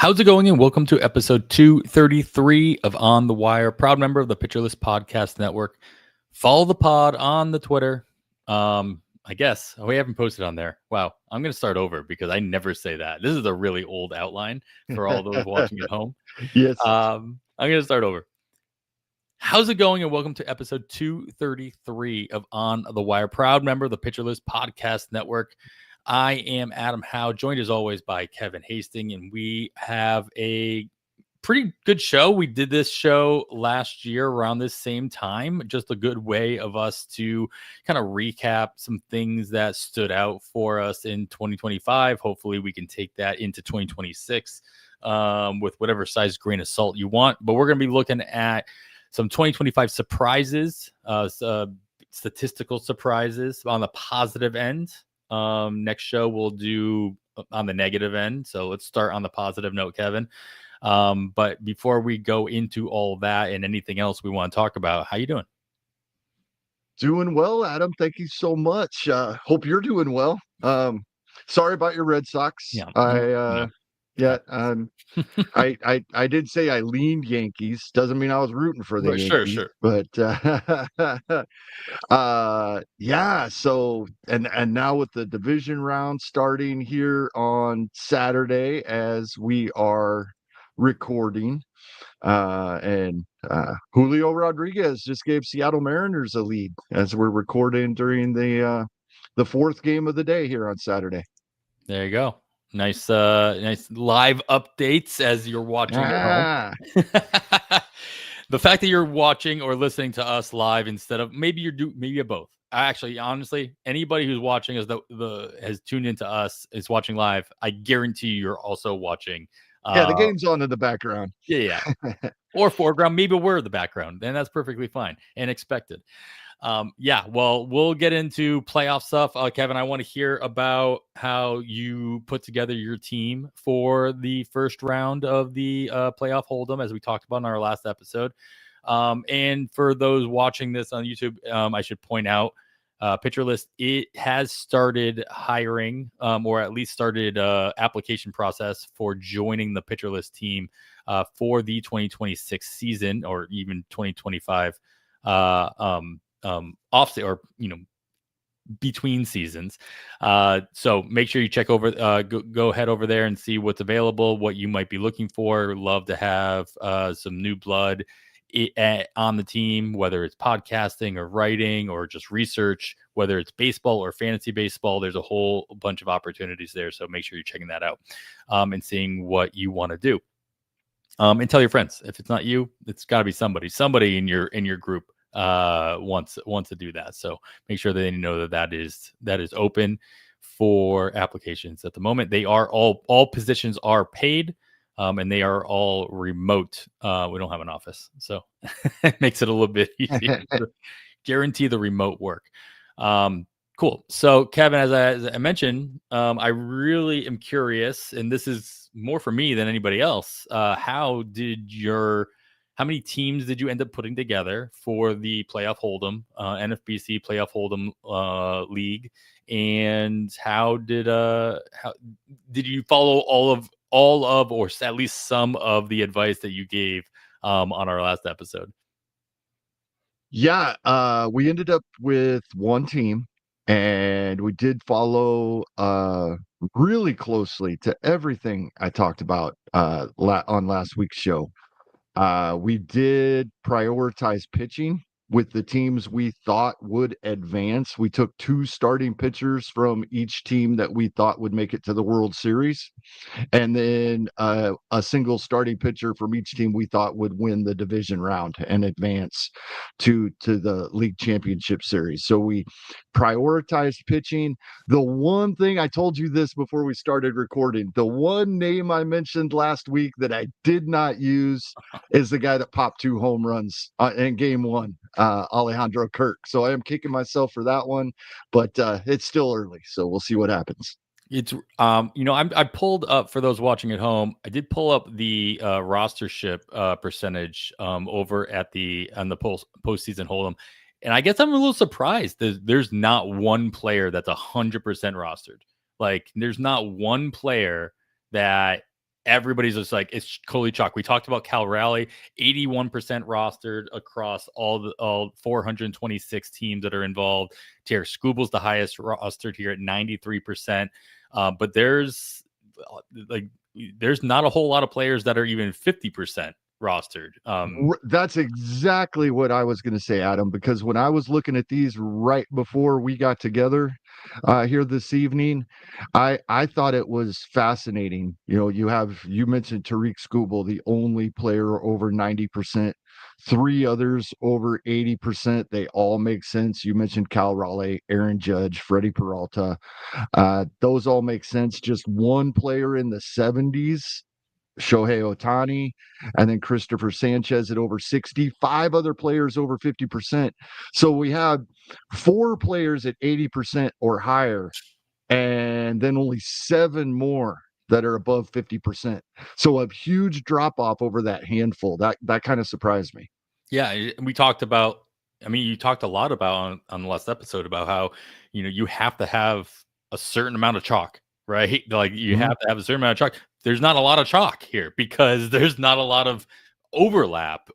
How's it going? And welcome to episode 233 of On the Wire, proud member of the Pitcher List Podcast Network. Follow the pod on the Twitter. I guess we haven't posted on there. Wow, I'm going to start over because I never say that. This is a really old outline for all those watching at home. Yes. I'm going to start over. How's it going? And welcome to episode 233 of On the Wire, proud member of the Pitcher List Podcast Network. I am Adam Howe, joined as always by Kevin Hasting, and we have a pretty good show. We did this show last year around this same time, just a good way of us to kind of recap some things that stood out for us in 2025. Hopefully we can take that into 2026 with whatever size grain of salt you want. But we're going to be looking at some 2025 surprises, statistical surprises on the positive end. Next show we'll do on the negative end. So let's start on the positive note, Kevin. But before we go into all that and anything else we want to talk about, how you doing? Doing well, Adam. Thank you so much. Hope you're doing well. Sorry about your Red Sox. Yeah. I did say I leaned Yankees. Doesn't mean I was rooting for the Yankees. Sure. But yeah. So and now with the division round starting here on Saturday as we are recording, and Julio Rodriguez just gave Seattle Mariners a lead as we're recording during the fourth game of the day here on Saturday. There you go. Nice live updates as you're watching at home. The fact that you're watching or listening to us live instead of maybe you're both. Actually, honestly, anybody who's watching has tuned into us is watching live. I guarantee you're also watching. The game's on in the background. Yeah. Or foreground. Maybe we're the background. And that's perfectly fine and expected. Well, we'll get into playoff stuff. Kevin, I want to hear about how you put together your team for the first round of the playoff hold'em, as we talked about in our last episode. And for those watching this on YouTube, I should point out, Pitcher List, it has started hiring, or at least started application process for joining the Pitcher List team for the 2026 season, or even 2025 off or between seasons. So make sure you check over, go head over there and see what's available, what you might be looking for. Love to have some new blood on the team, whether it's podcasting or writing or just research, whether it's baseball or fantasy baseball. There's a whole bunch of opportunities there. So make sure you're checking that out and seeing what you want to do. And tell your friends. If it's not you, it's got to be somebody in your group wants to do that. So make sure that they know that is open for applications at the moment. They are all positions are paid. And they are all remote. We don't have an office, so it makes it a little bit easier to guarantee the remote work. Cool. So, Kevin, as I mentioned, I really am curious, and this is more for me than anybody else. How many teams did you end up putting together for the playoff hold'em, NFBC playoff hold'em league, and how did you follow all of or at least some of the advice that you gave on our last episode? Yeah, we ended up with one team, and we did follow really closely to everything I talked about on last week's show. We did prioritize pitching with the teams we thought would advance. We took 2 starting pitchers from each team that we thought would make it to the World Series, and then a single starting pitcher from each team we thought would win the division round and advance to the league championship series. So we prioritized pitching. The one thing, I told you this before we started recording, the one name I mentioned last week that I did not use is the guy that popped 2 home runs in game 1, Alejandro Kirk. So I am kicking myself for that one, but it's still early, so we'll see what happens. It's I pulled up, for those watching at home, I did pull up the rostership percentage over on the postseason hold'em, and I guess I'm a little surprised that there's not one player that's 100% rostered. Like, there's not one player that everybody's just like, it's Coley Chalk. We talked about Cal Raleigh, 81% rostered across all 426 teams that are involved. Tara Scooble's the highest rostered here at 93%. But there's not a whole lot of players that are even 50% rostered. That's exactly what I was going to say, Adam, because when I was looking at these right before we got together here this evening, I thought it was fascinating. You mentioned Tariq Skubal, the only player over 90%, three others over 80%. They all make sense. You mentioned Cal Raleigh, Aaron Judge, Freddie Peralta. Those all make sense. Just one player in the 70s, Shohei Ohtani, and then Christopher Sanchez at over 60, five other players over 50%. So we have four players at 80% or higher, and then only seven more that are above 50%. So a huge drop off over that handful. That kind of surprised me. Yeah, we talked about, you talked a lot about on the last episode about how, you have to have a certain amount of chalk, right? Like you have to have a certain amount of chalk. There's not a lot of chalk here because there's not a lot of overlap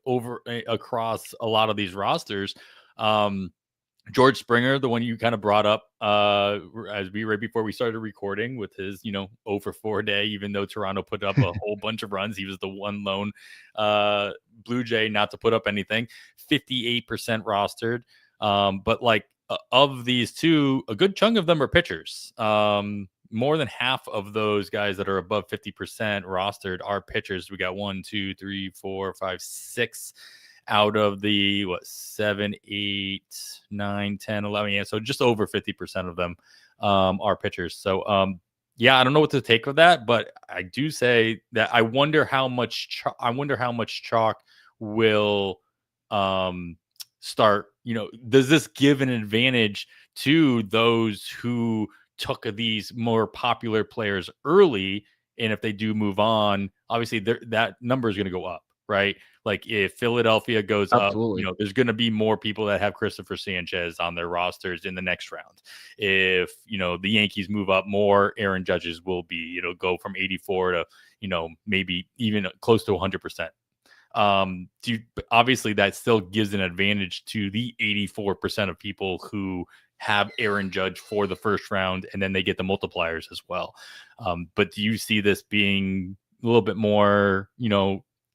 across a lot of these rosters. George Springer, the one you kind of brought up right before we started recording with his, 0 for 4 day, even though Toronto put up a whole bunch of runs. He was the one lone Blue Jay not to put up anything, 58% rostered. But like of these two, a good chunk of them are pitchers. More than half of those guys that are above 50% rostered are pitchers. We got 1, 2, 3, 4, 5, 6 out of the 7, 8, 9, 10, 11. Yeah, so just over 50% of them are pitchers. So I don't know what to take of that, but I do say that I wonder how much chalk will start. Does this give an advantage to those who took these more popular players early? And if they do move on, obviously that number is going to go up, right? Like if Philadelphia goes Absolutely. up, there's going to be more people that have Christopher Sanchez on their rosters in the next round. If, the Yankees move up more, Aaron Judge's will be, go from 84 to, maybe even close to 100%. Obviously that still gives an advantage to the 84% of people who have Aaron Judge for the first round, and then they get the multipliers as well. But do you see this being a little bit more,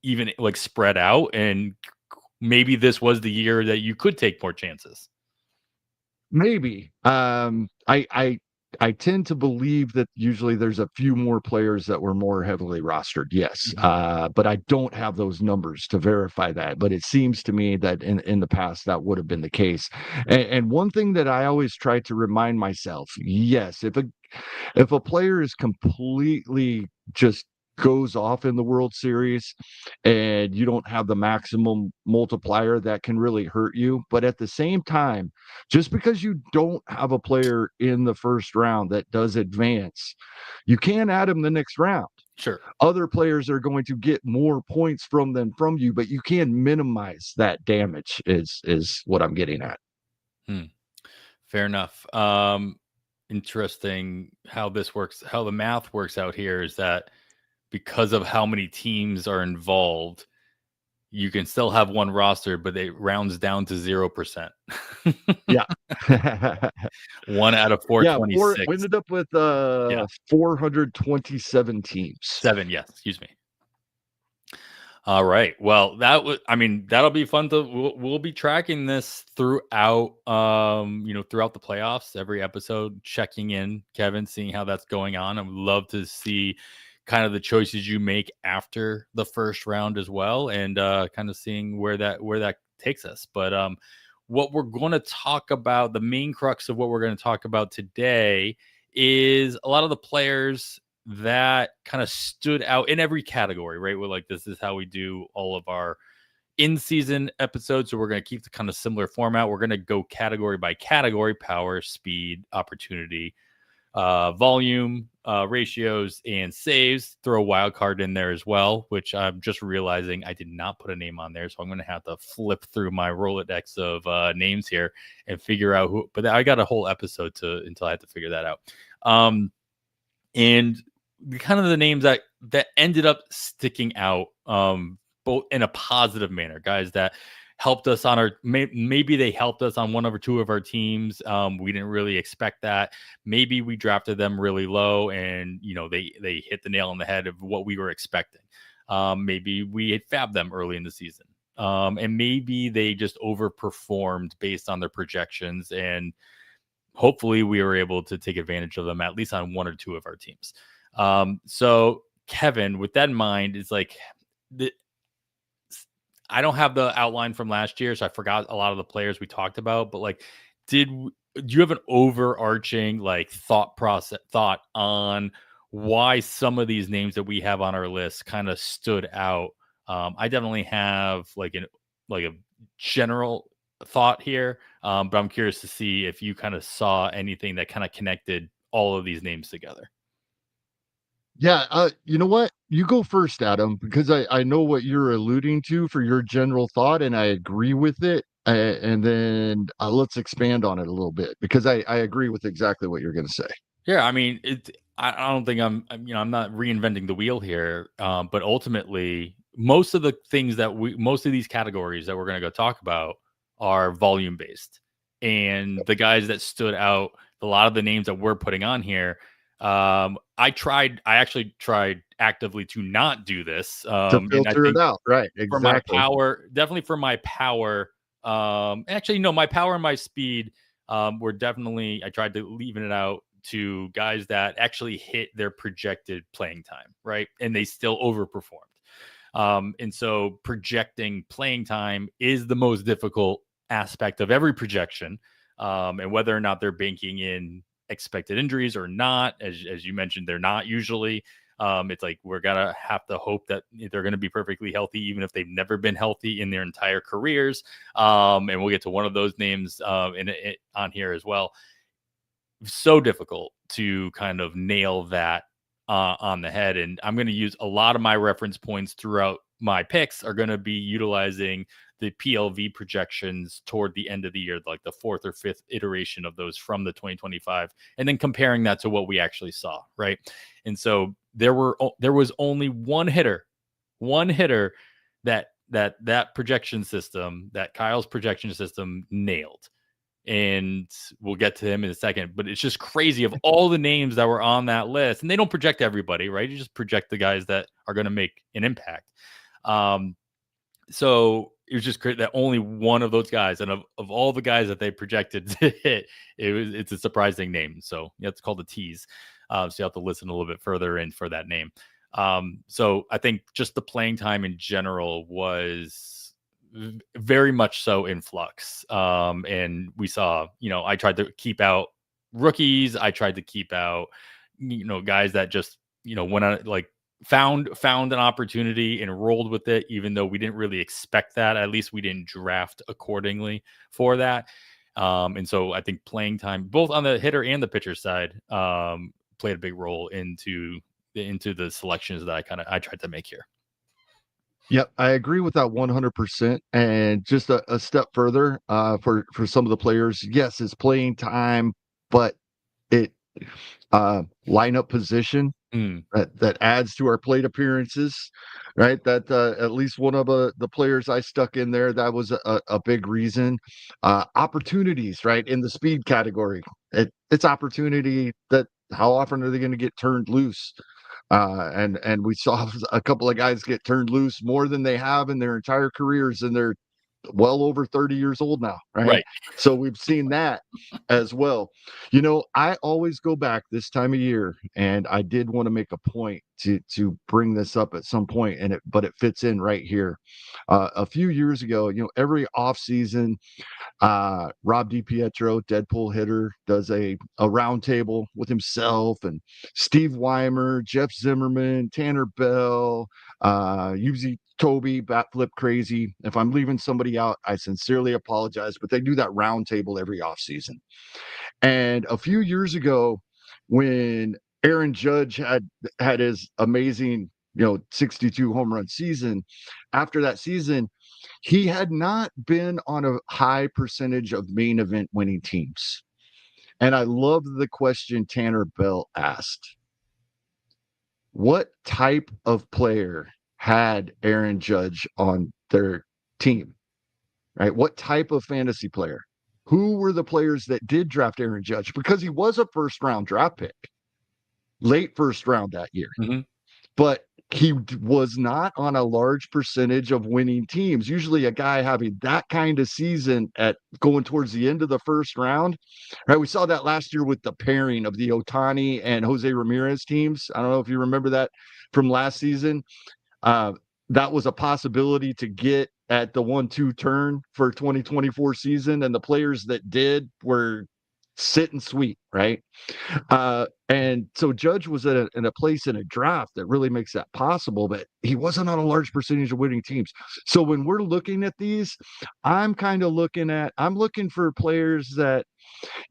even like spread out, and maybe this was the year that you could take more chances? Maybe. I tend to believe that usually there's a few more players that were more heavily rostered. Yes. But I don't have those numbers to verify that. But it seems to me that in the past that would have been the case. And one thing that I always try to remind myself, yes, if a player is completely just goes off in the World Series and you don't have the maximum multiplier, that can really hurt you. But at the same time, just because you don't have a player in the first round that does advance, you can add him the next round. Sure. Other players are going to get more points from you, but you can minimize that damage is what I'm getting at. Fair enough. Interesting how this works, how the math works out here is that because of how many teams are involved, you can still have one roster, but it rounds down to 0%. Yeah. 1 out of 426. We ended up with 427 teams. 7, yes, excuse me. All right. Well, that'll be fun we'll be tracking this throughout throughout the playoffs, every episode, checking in, Kevin, seeing how that's going on. I would love to see kind of the choices you make after the first round as well, and kind of seeing where that takes us. But what we're going to talk about, the main crux of what we're going to talk about today, is a lot of the players that kind of stood out in every category, right? We're like, this is how we do all of our in-season episodes. So we're going to keep the kind of similar format. We're going to go category by category: power, speed, opportunity, volume, ratios, and saves. Throw a wild card in there as well, which I'm just realizing I did not put a name on there. So I'm going to have to flip through my Rolodex of names here and figure out who, but I got a whole episode until I had to figure that out. And kind of the names that that ended up sticking out, both in a positive manner. Guys that helped us on our maybe they helped us on one or two of our teams. We didn't really expect that. Maybe we drafted them really low, and they hit the nail on the head of what we were expecting. Maybe we had FAAB them early in the season, and maybe they just overperformed based on their projections, and hopefully we were able to take advantage of them at least on one or two of our teams. So Kevin, with that in mind, it's like I don't have the outline from last year, so I forgot a lot of the players we talked about. But like, do you have an overarching like thought on why some of these names that we have on our list kind of stood out? I definitely have like a general thought here, but I'm curious to see if you kind of saw anything that kind of connected all of these names together. Yeah, you know what? You go first, Adam, because I know what you're alluding to for your general thought, and I agree with it. And then let's expand on it a little bit because I agree with exactly what you're going to say. Yeah, I mean, I don't think I'm not reinventing the wheel here, but ultimately, most of the things most of these categories that we're going to go talk about are volume based, and the guys that stood out, a lot of the names that we're putting on here, I actually tried actively to not do this, To and I filter it think out, right? for my Exactly. power, definitely for my power. Actually, no, my power and my speed were definitely. I tried to leaving it out to guys that actually hit their projected playing time, right? And they still overperformed. And so projecting playing time is the most difficult aspect of every projection. And whether or not they're banking in expected injuries or not, as you mentioned, they're not usually. It's like we're gonna have to hope that they're going to be perfectly healthy, even if they've never been healthy in their entire careers. And we'll get to one of those names on here as well. So difficult to kind of nail that on the head, and I'm going to use a lot of my reference points throughout my picks are going to be utilizing the PLV projections toward the end of the year, like the fourth or fifth iteration of those from the 2025, and then comparing that to what we actually saw, right? And so there was only one hitter that projection system, that Kyle's projection system nailed, and we'll get to him in a second. But it's just crazy of all the names that were on that list, and they don't project everybody, right? You just project the guys that are going to make an impact. So it was just great that only one of those guys, and of all the guys that they projected to hit, it's a surprising name. So yeah, it's called a tease. So you have to listen a little bit further in for that name. So I think just the playing time in general was very much so in flux. And we saw, I tried to keep out rookies. I tried to keep out, guys that just, went on like found an opportunity and rolled with it, even though we didn't really expect that. At least we didn't draft accordingly for that. And so I think playing time, both on the hitter and the pitcher side, played a big role into the selections that I tried to make here. Yep, I agree with that 100%. And just a step further, for some of the players, yes, it's playing time, but it lineup position Mm, that adds to our plate appearances, right? That at least one of the players I stuck in there, that was a big reason. Opportunities, right, in the speed category. It's opportunity that how often are they going to get turned loose? And we saw a couple of guys get turned loose more than they have in their entire careers, and they're well over 30 years old now, right? right. So we've seen that as well. I always go back this time of year, and I did want to make a point to bring this up at some point, but it fits in right here. A few years ago, every off season, Rob DiPietro, Deadpool hitter, does a roundtable with himself and Steve Weimer, Jeff Zimmerman, Tanner Bell, usually Toby, Bat Flip Crazy. If I'm leaving somebody out, I sincerely apologize, but they do that roundtable every offseason. And a few years ago, when Aaron Judge had his amazing, 62 home run season, after that season, he had not been on a high percentage of main event winning teams. And I love the question Tanner Bell asked. what type of player had Aaron Judge on their team, right? What type of fantasy player? Who were the players that did draft Aaron Judge? Because he was a first round draft pick, late first round that year. Mm-hmm. But he was not on a large percentage of winning teams. Usually a guy having that kind of season at going towards the end of the first round, right? We saw that last year with the pairing of the Otani and Jose Ramirez teams. I don't know if you remember that from last season. Uh, that was a possibility to get at the 1-2 turn for 2024 season. And the players that did were sit and sweet, right? And so Judge was in a place in a draft that really makes that possible, but he wasn't on a large percentage of winning teams. So when we're looking at these, I'm looking for players that,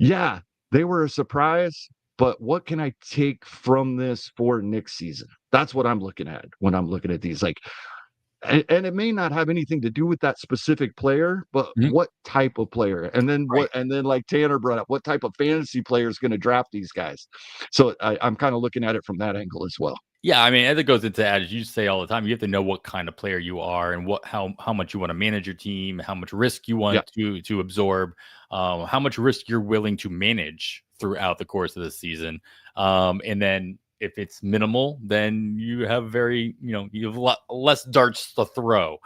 yeah, they were a surprise, but what can I take from this for next season? That's what I'm looking at when I'm looking at these. Like, and it may not have anything to do with that specific player, but Mm-hmm. what type of player? And then Right. like Tanner brought up, what type of fantasy player is going to draft these guys? So I'm kind of looking at it from that angle as well. Yeah, I mean, as it goes into that, as you say all the time, you have to know what kind of player you are and how much you want to manage your team, how much risk you Yeah. want to absorb, how much risk you're willing to manage throughout the course of the season. And then if it's minimal, then you have you have a lot less darts to throw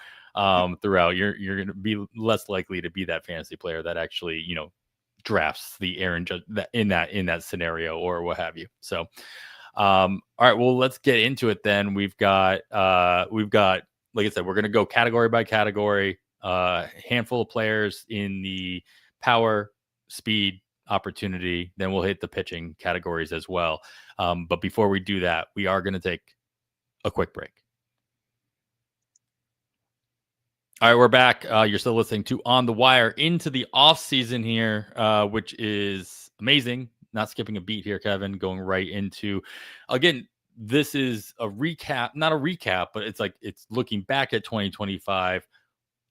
throughout. You're going to be less likely to be that fantasy player that actually drafts the Aaron Judge in that scenario or what have you. So. All right, well, let's get into it then. We've got, like I said, we're going to go category by category, handful of players in the power, speed, opportunity. Then we'll hit the pitching categories as well. But before we do that, we are going to take a quick break. All right, we're back. You're still listening to On the Wire into the off season here, which is amazing. Not skipping a beat here, Kevin, going right into, again, this is a recap, not a recap, but it's looking back at 2025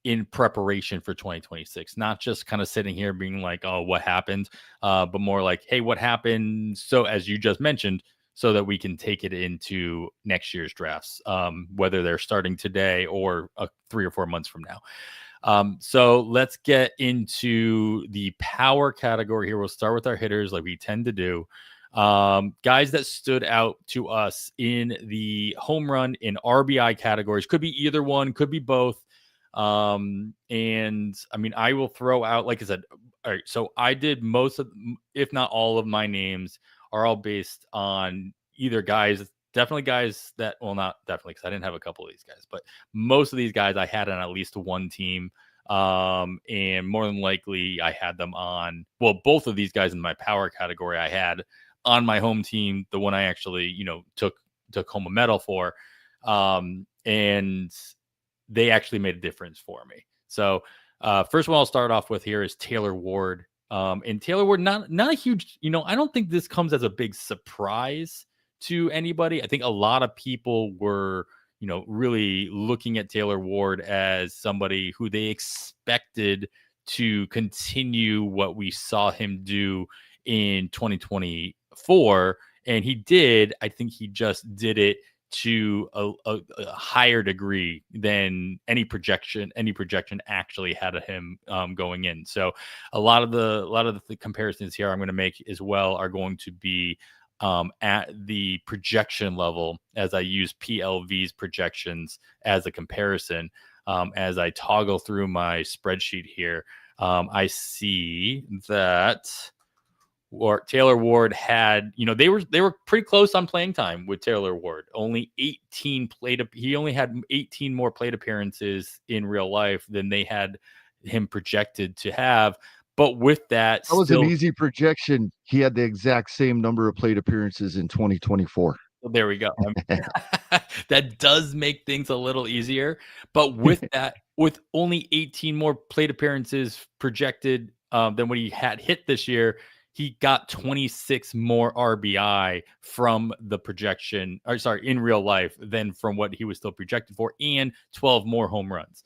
in preparation for 2026, not just kind of sitting here being like, oh, what happened, but more like, hey, what happened? So as you just mentioned, so that we can take it into next year's drafts, whether they're starting today or 3 or 4 months from now. So let's get into the power category here. We'll start with our hitters like we tend to do. Guys that stood out to us in the home run and RBI categories. Could be either one, could be both. And I mean, I will throw out, like I said, all right, so I did most of, if not all of my names are all based on either guys, definitely guys that, well, not definitely, because I didn't have a couple of these guys, but most of these guys I had on at least one team. And more than likely I had them on, well, both of these guys in my power category I had on my home team, the one I actually, took home a medal for. And they actually made a difference for me. So first one I'll start off with here is Taylor Ward. And Taylor Ward, not a huge, I don't think this comes as a big surprise to anybody. I think a lot of people were, really looking at Taylor Ward as somebody who they expected to continue what we saw him do in 2024. And he did. I think he just did it to a higher degree than any projection actually had of him going in. So a lot of the comparisons here I'm going to make as well are going to be at the projection level, as I use PLV's projections as a comparison. As I toggle through my spreadsheet here, I see that Taylor Ward had, they were pretty close on playing time with Taylor Ward. Only 18 he only had 18 more plate appearances in real life than they had him projected to have. But with that was still, an easy projection. He had the exact same number of plate appearances in 2024. well, there we go. That does make things a little easier. But with that, with only 18 more plate appearances projected than what he had hit this year, he got 26 more RBI from the projection, in real life than from what he was still projected for, and 12 more home runs.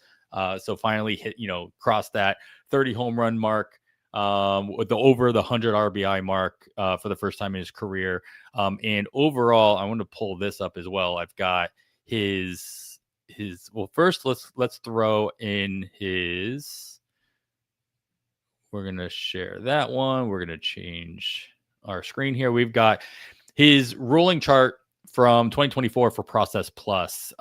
So finally hit, crossed that 30 home run mark. with the over the 100 RBI mark for the first time in his career. And overall, I want to pull this up as well. I've got his well, first let's throw in his. We're gonna share that one. We're gonna change our screen here. We've got his rolling chart from 2024 for Process Plus.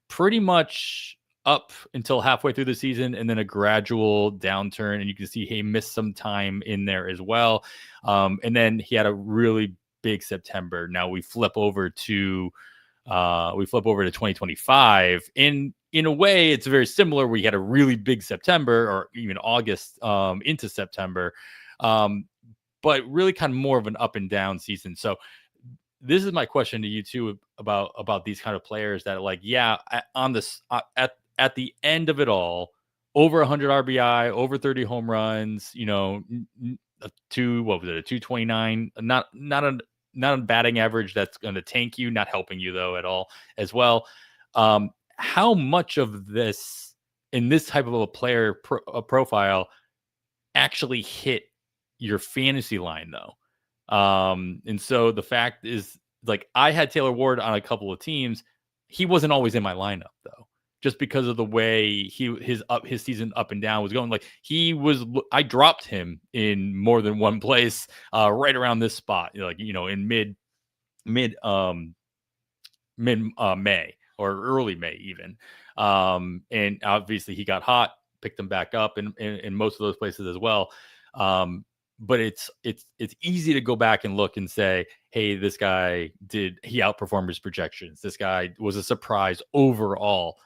Pretty much up until halfway through the season, and then a gradual downturn. And you can see he missed some time in there as well. And then he had a really big September. Now we flip over to 2025. In a way, it's very similar. We had a really big September, or even August into September, but really kind of more of an up and down season. So this is my question to you too about these kind of players that, like, yeah, on this at the end of it all, over 100 RBI, over 30 home runs, you know, a 229, not a batting average that's going to tank you, not helping you though at all as well. How much of this in this type of a player profile actually hit your fantasy line though? And so the fact is, like, I had Taylor Ward on a couple of teams. He wasn't always in my lineup though, just because of the way his season up and down was going. Like, I dropped him in more than one place, right around this spot, like, you know, in mid May or early May even. And obviously he got hot, picked him back up in most of those places as well. But it's easy to go back and look and say, hey, this guy he outperformed his projections. This guy was a surprise overall.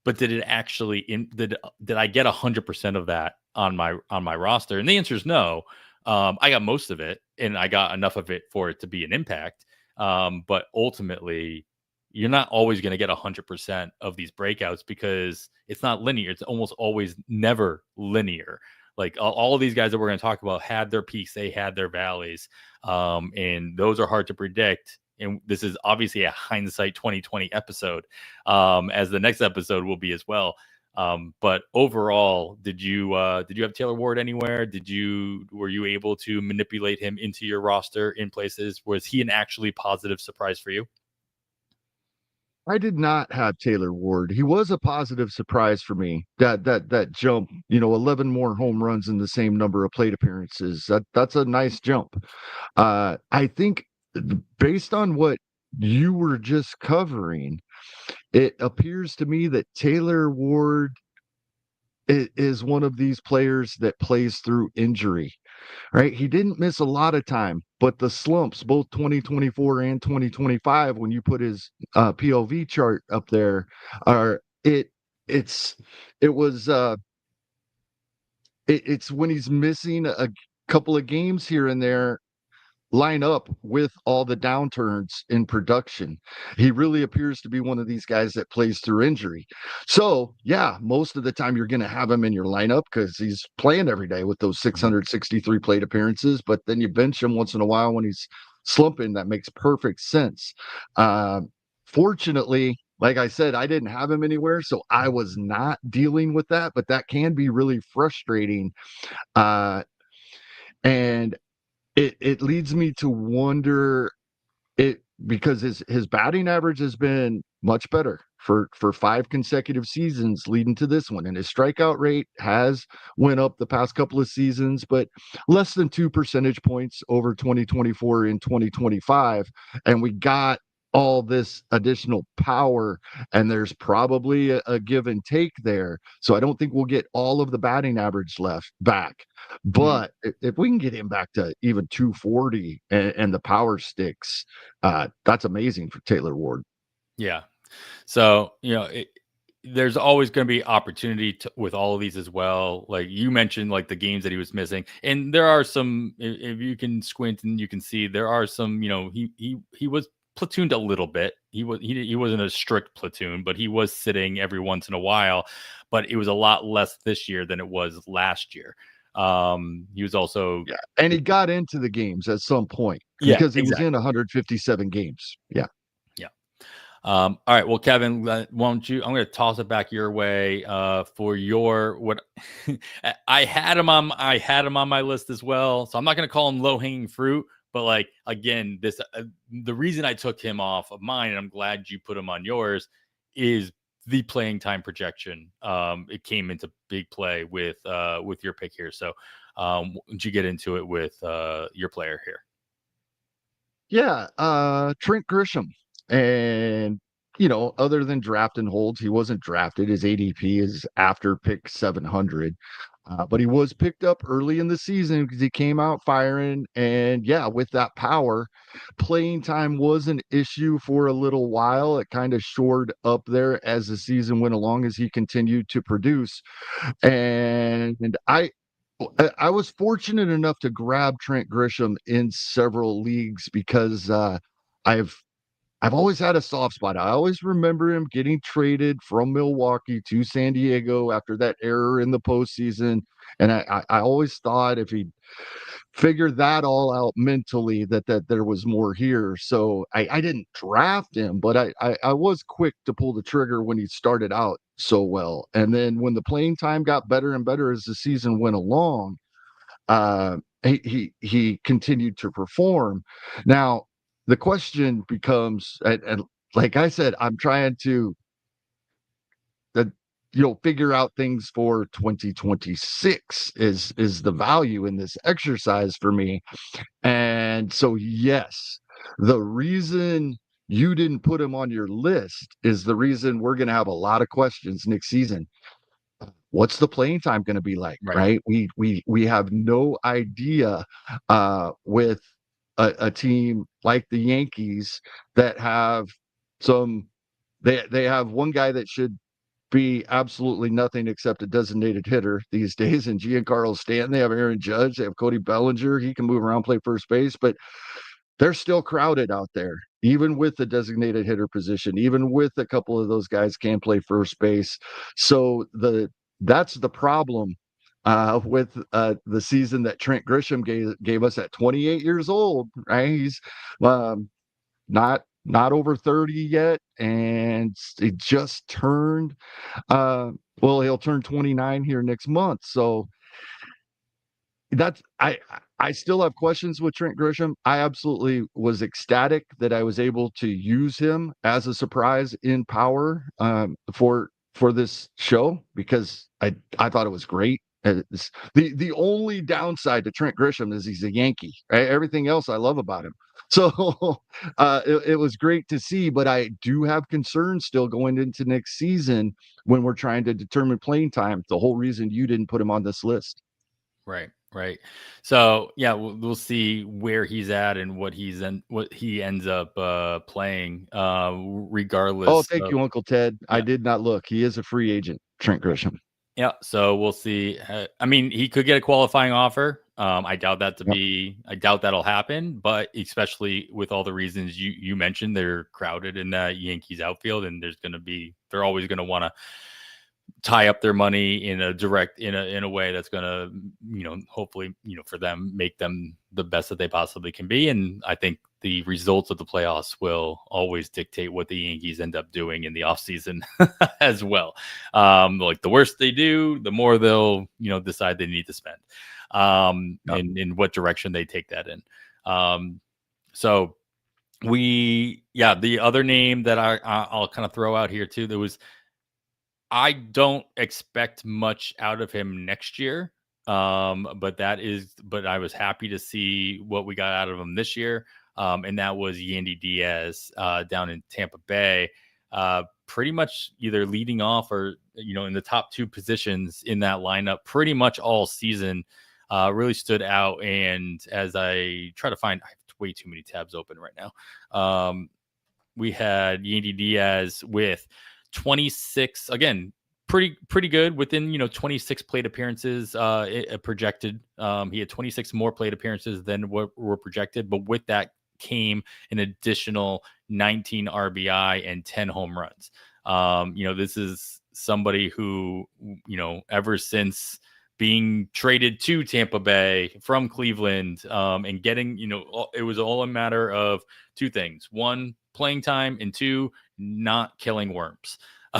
But did it actually did I get 100% of that on my roster? And the answer is no. I got most of it, and I got enough of it for it to be an impact. But ultimately, you're not always going to get 100% of these breakouts because it's not linear. It's almost always never linear. Like all of these guys that we're going to talk about had their peaks, they had their valleys, and those are hard to predict. And this is obviously a hindsight 2020 episode, as the next episode will be as well. But overall, did you have Taylor Ward anywhere? Were you able to manipulate him into your roster in places? Was he an actually positive surprise for you? I did not have Taylor Ward. He was a positive surprise for me. That jump, 11 more home runs in the same number of plate appearances. That's a nice jump. I think based on what you were just covering, it appears to me that Taylor Ward is one of these players that plays through injury. Right? He didn't miss a lot of time, but the slumps, both 2024 and 2025, when you put his POV chart up there, it's when he's missing a couple of games here and there, line up with all the downturns in production. He really appears to be one of these guys that plays through injury. So, yeah, most of the time you're going to have him in your lineup because he's playing every day with those 663 plate appearances, but then you bench him once in a while when he's slumping. That makes perfect sense. Fortunately, like I said, I didn't have him anywhere, so I was not dealing with that, but that can be really frustrating. And it leads me to wonder because his batting average has been much better for 5 consecutive seasons leading to this one, and his strikeout rate has went up the past couple of seasons, but less than 2 percentage points over 2024 and 2025, and we got all this additional power, and there's probably a give and take there. So I don't think we'll get all of the batting average left back. But if we can get him back to even 240 and the power sticks, that's amazing for Taylor Ward. Yeah. So, there's always going to be opportunity with all of these as well. Like you mentioned, like the games that he was missing, and there are some, if you can squint and you can see, there are some, he was platooned a little bit. He wasn't a strict platoon, but he was sitting every once in a while, but it was a lot less this year than it was last year. He was also, and he got into the games at some point because he was in 157 games. All right. Well, Kevin, won't you? I'm going to toss it back your way for your what I had him on. I had him on my list as well. So I'm not going to call him low hanging fruit, but like again, this the reason I took him off of mine, and I'm glad you put him on yours, is the playing time projection. It came into big play with your pick here. So, would you get into it with your player here? Yeah, Trent Grisham. And, other than draft and holds, he wasn't drafted. His ADP is after pick 700. But he was picked up early in the season because he came out firing. And yeah, with that power, playing time was an issue for a little while. It kind of shored up there as the season went along as he continued to produce. And I was fortunate enough to grab Trent Grisham in several leagues because I've I've always had a soft spot. I always remember him getting traded from Milwaukee to San Diego after that error in the postseason, and I always thought if he figured that all out mentally that there was more here. So I didn't draft him, but I was quick to pull the trigger when he started out so well, and then when the playing time got better and better as the season went along, he continued to perform. Now, the question becomes, and like I said, I'm trying to uh, figure out things for 2026 is the value in this exercise for me. And so, yes, the reason you didn't put him on your list is the reason we're going to have a lot of questions next season. What's the playing time going to be like, Right. right? We have no idea with a team like the Yankees that have some they have one guy that should be absolutely nothing except a designated hitter these days, and Giancarlo Stanton. They have Aaron Judge, they have Cody Bellinger. He can move around, play first base, but they're still crowded out there, even with the designated hitter position, even with a couple of those guys can play first base. So that's the problem with the season that Trent Grisham gave us at 28 years old. Right, he's um, not over 30 yet, and he just turned. Well, he'll turn 29 here next month. So that's I still have questions with Trent Grisham. I absolutely was ecstatic that I was able to use him as a surprise in power for this show because I thought it was great. The only downside to Trent Grisham is he's a Yankee. Right? Everything else I love about him. So it was great to see, but I do have concerns still going into next season when we're trying to determine playing time. The whole reason you didn't put him on this list. Right, right. So yeah, we'll see where he's at and what he ends up playing, Oh, regardless thank of you, Uncle Ted. I yeah, did not look. He is a free agent, Trent Grisham. yeah. So we'll see. I mean, he could get a qualifying offer. Yep. I doubt that'll happen. But especially with all the reasons you mentioned, they're crowded in that Yankees outfield, and they're always going to want to tie up their money in a way that's going to hopefully for them make them the best that they possibly can be. And I think the results of the playoffs will always dictate what the Yankees end up doing in the offseason as well. Like the worse they do, the more they'll decide they need to spend, Yep. in what direction they take that in. So the other name that I'll kind of throw out here too, I don't expect much out of him next year. But I was happy to see what we got out of him this year. And that was Yandy Diaz down in Tampa Bay. Pretty much either leading off or, in the top two positions in that lineup pretty much all season. Really stood out. And as I try to find, I have way too many tabs open right now. We had Yandy Diaz with 26, again, pretty good within 26 plate appearances projected. He had 26 more plate appearances than what were projected, but with that came an additional 19 RBI and 10 home runs. This is somebody who, ever since being traded to Tampa Bay from Cleveland, and getting, it was all a matter of two things: one, playing time, and two, not killing worms,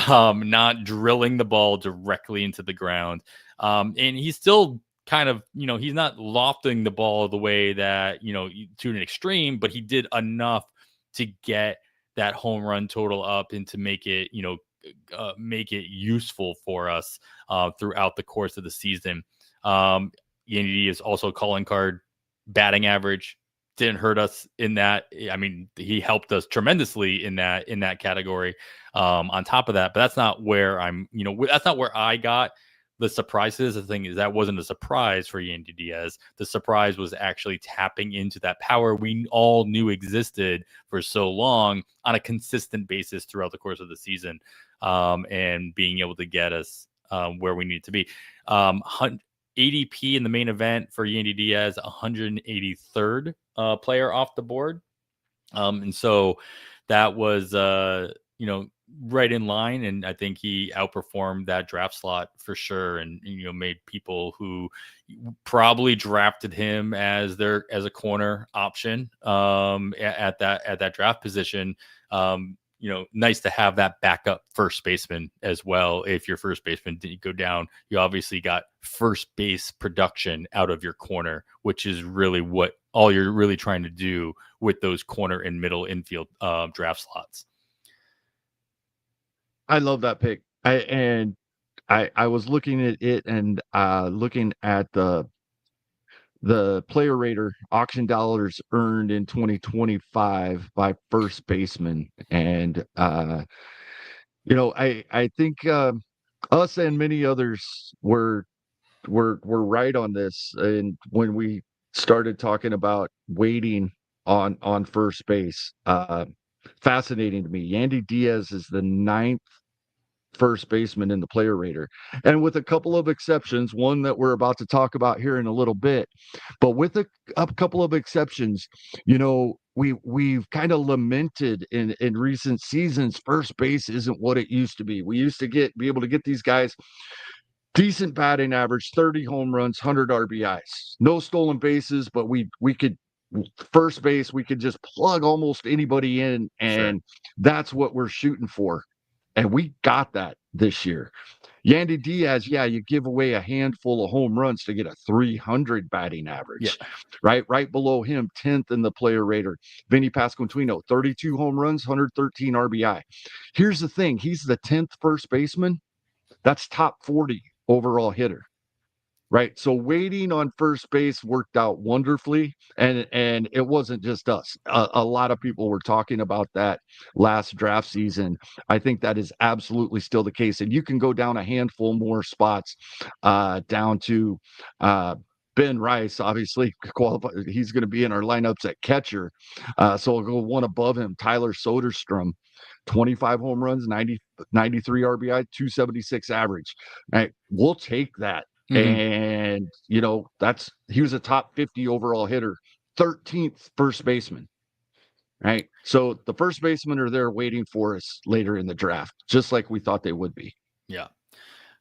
not drilling the ball directly into the ground. And he's still kind of, he's not lofting the ball the way that, to an extreme, but he did enough to get that home run total up and to make it, make it useful for us throughout the course of the season. Yandy is also calling card. Batting average didn't hurt us in that. I mean, he helped us tremendously in that category. On top of that, but that's not where that's not where I got the surprises. The thing is, that wasn't a surprise for Yandy Diaz. The surprise was actually tapping into that power we all knew existed for so long on a consistent basis throughout the course of the season, and being able to get us where we need to be. ADP in the main event for Yandy Diaz, 183rd player off the board. And so that was, right in line. And I think he outperformed that draft slot for sure. And, made people who probably drafted him as a corner option at that draft position. Nice to have that backup first baseman as well. If your first baseman didn't go down, you obviously got first base production out of your corner, which is really what all you're really trying to do with those corner and middle infield draft slots. I love that pick. I was looking at it and looking at the player rater auction dollars earned in 2025 by first baseman. And, I think us and many others were right on this. And when we started talking about waiting on first base, fascinating to me. Yandy Diaz is the 9th first baseman in the player rater, and with a couple of exceptions, one that we're about to talk about here in a little bit. But with a couple of exceptions, we've kind of lamented in recent seasons, first base isn't what it used to be. We used to be able to get these guys decent batting average, 30 home runs, 100 RBIs, no stolen bases, but we could first base, we could just plug almost anybody in, and that's what we're shooting for. And we got that this year. Yandy Diaz, you give away a handful of home runs to get a 300 batting average, right? Right below him, 10th in the player rater. Vinny Pasquantino, 32 home runs, 113 RBI. Here's the thing. He's the 10th first baseman. That's top 40 overall hitter. Right. So waiting on first base worked out wonderfully. And it wasn't just us. A lot of people were talking about that last draft season. I think that is absolutely still the case. And you can go down a handful more spots down to Ben Rice, obviously qualified. He's going to be in our lineups at catcher. So I'll go one above him, Tyler Soderstrom. 25 home runs, 93 RBI, 276 average. Right. We'll take that. And he was a top 50 overall hitter, 13th first baseman, right? So the first basemen are there waiting for us later in the draft, just like we thought they would be.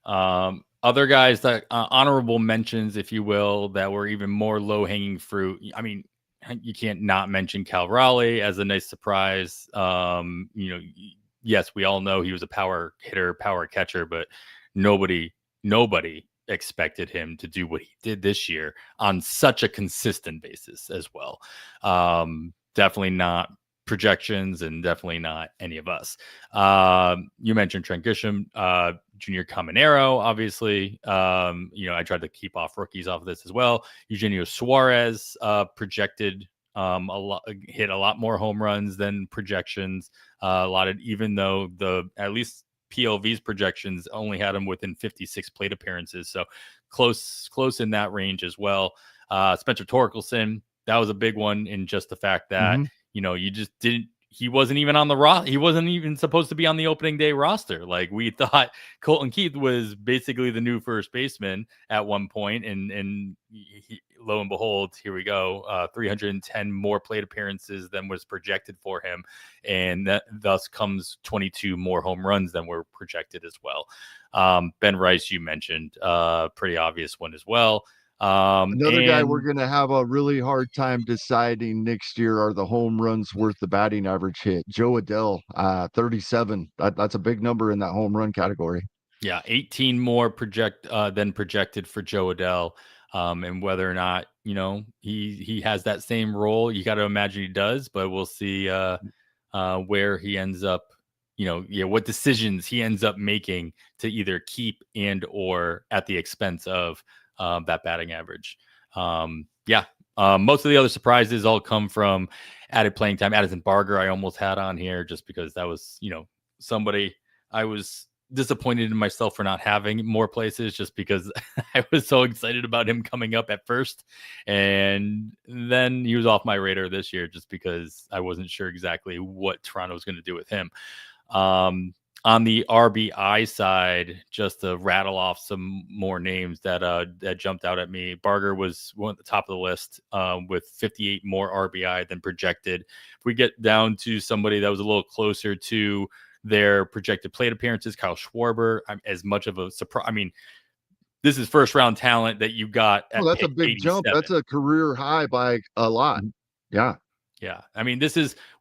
Other guys that honorable mentions, if you will, that were even more low hanging fruit. I mean, you can't not mention Cal Raleigh as a nice surprise. Yes, we all know he was a power hitter, power catcher, but nobody expected him to do what he did this year on such a consistent basis as well. Definitely not projections, and definitely not any of us. You mentioned Trent Grisham, Junior Caminero, obviously. I tried to keep off rookies off of this as well. Eugenio Suarez projected hit a lot more home runs than projections. Even though at least PLV's projections only had him within 56 plate appearances. So close in that range as well. Spencer Torkelson, that was a big one in just the fact that, you just didn't, he wasn't even on the he wasn't even supposed to be on the opening day roster. Like, we thought Colton Keith was basically the new first baseman at one point, and lo and behold, here we go, 310 more plate appearances than was projected for him, and that thus comes 22 more home runs than were projected as well. Ben Rice, you mentioned, pretty obvious one as well. Another guy we're going to have a really hard time deciding next year are the home runs worth the batting average hit. Joe Adell, 37. That's a big number in that home run category. Yeah, 18 more than projected for Joe Adell. And whether or not, he has that same role, you got to imagine he does, but we'll see where he ends up, what decisions he ends up making to either keep and or at the expense of that batting average. Most of the other surprises all come from added playing time. Addison Barger, I almost had on here just because that was, somebody I was disappointed in myself for not having more places, just because I was so excited about him coming up at first, and then he was off my radar this year just because I wasn't sure exactly what Toronto was going to do with him. On the RBI side, just to rattle off some more names that jumped out at me, Barger was one at the top of the list with 58 more RBI than projected. If we get down to somebody that was a little closer to their projected plate appearances, Kyle Schwarber, as much of a surprise. I mean, this is first round talent that you got at that's a big 87. jump. That's a career high by a lot. Yeah. Yeah. I mean,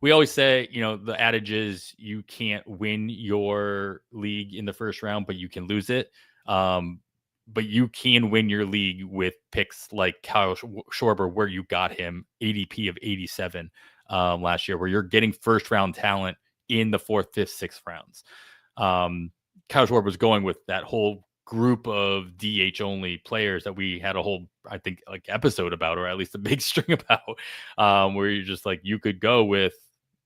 we always say, the adage is you can't win your league in the first round, but you can lose it. But you can win your league with picks like Kyle Schwarber, where you got him ADP of 87 last year, where you're getting first round talent in the 4th, 5th, 6th rounds. Kyle Schwarber was going with that whole group of DH only players that we had a whole, I think, like episode about, or at least a big string about, where you're just like, you could go with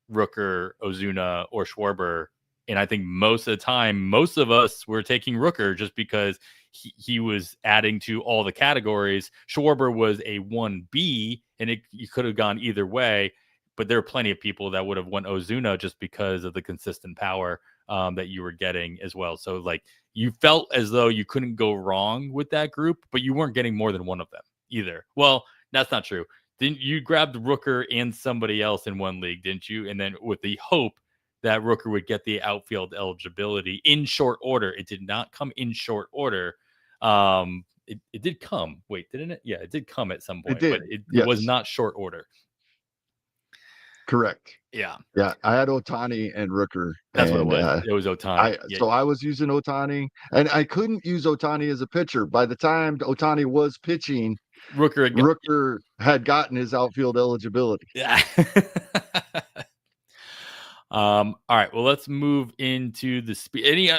Rooker, Ozuna, or Schwarber. And I think most of the time, most of us were taking Rooker just because he was adding to all the categories. Schwarber was a 1B, and you could have gone either way. But there are plenty of people that would have won Ozuna just because of the consistent power that you were getting as well. So, like, you felt as though you couldn't go wrong with that group, but you weren't getting more than one of them either. Well, that's not true. Didn't you grab the Rooker and somebody else in one league, didn't you? And then with the hope that Rooker would get the outfield eligibility in short order. It did not come in short order. It did come. Wait, didn't it? Yeah, it did come at some point. It did. But it Yes. was not short order. Correct. Yeah. Yeah. I had Ohtani and Rooker. That's what it was. It was Ohtani. So I was using Ohtani, and I couldn't use Ohtani as a pitcher. By the time Ohtani was pitching, Rooker had gotten his outfield eligibility. Yeah. All right. Well, let's move into the speed.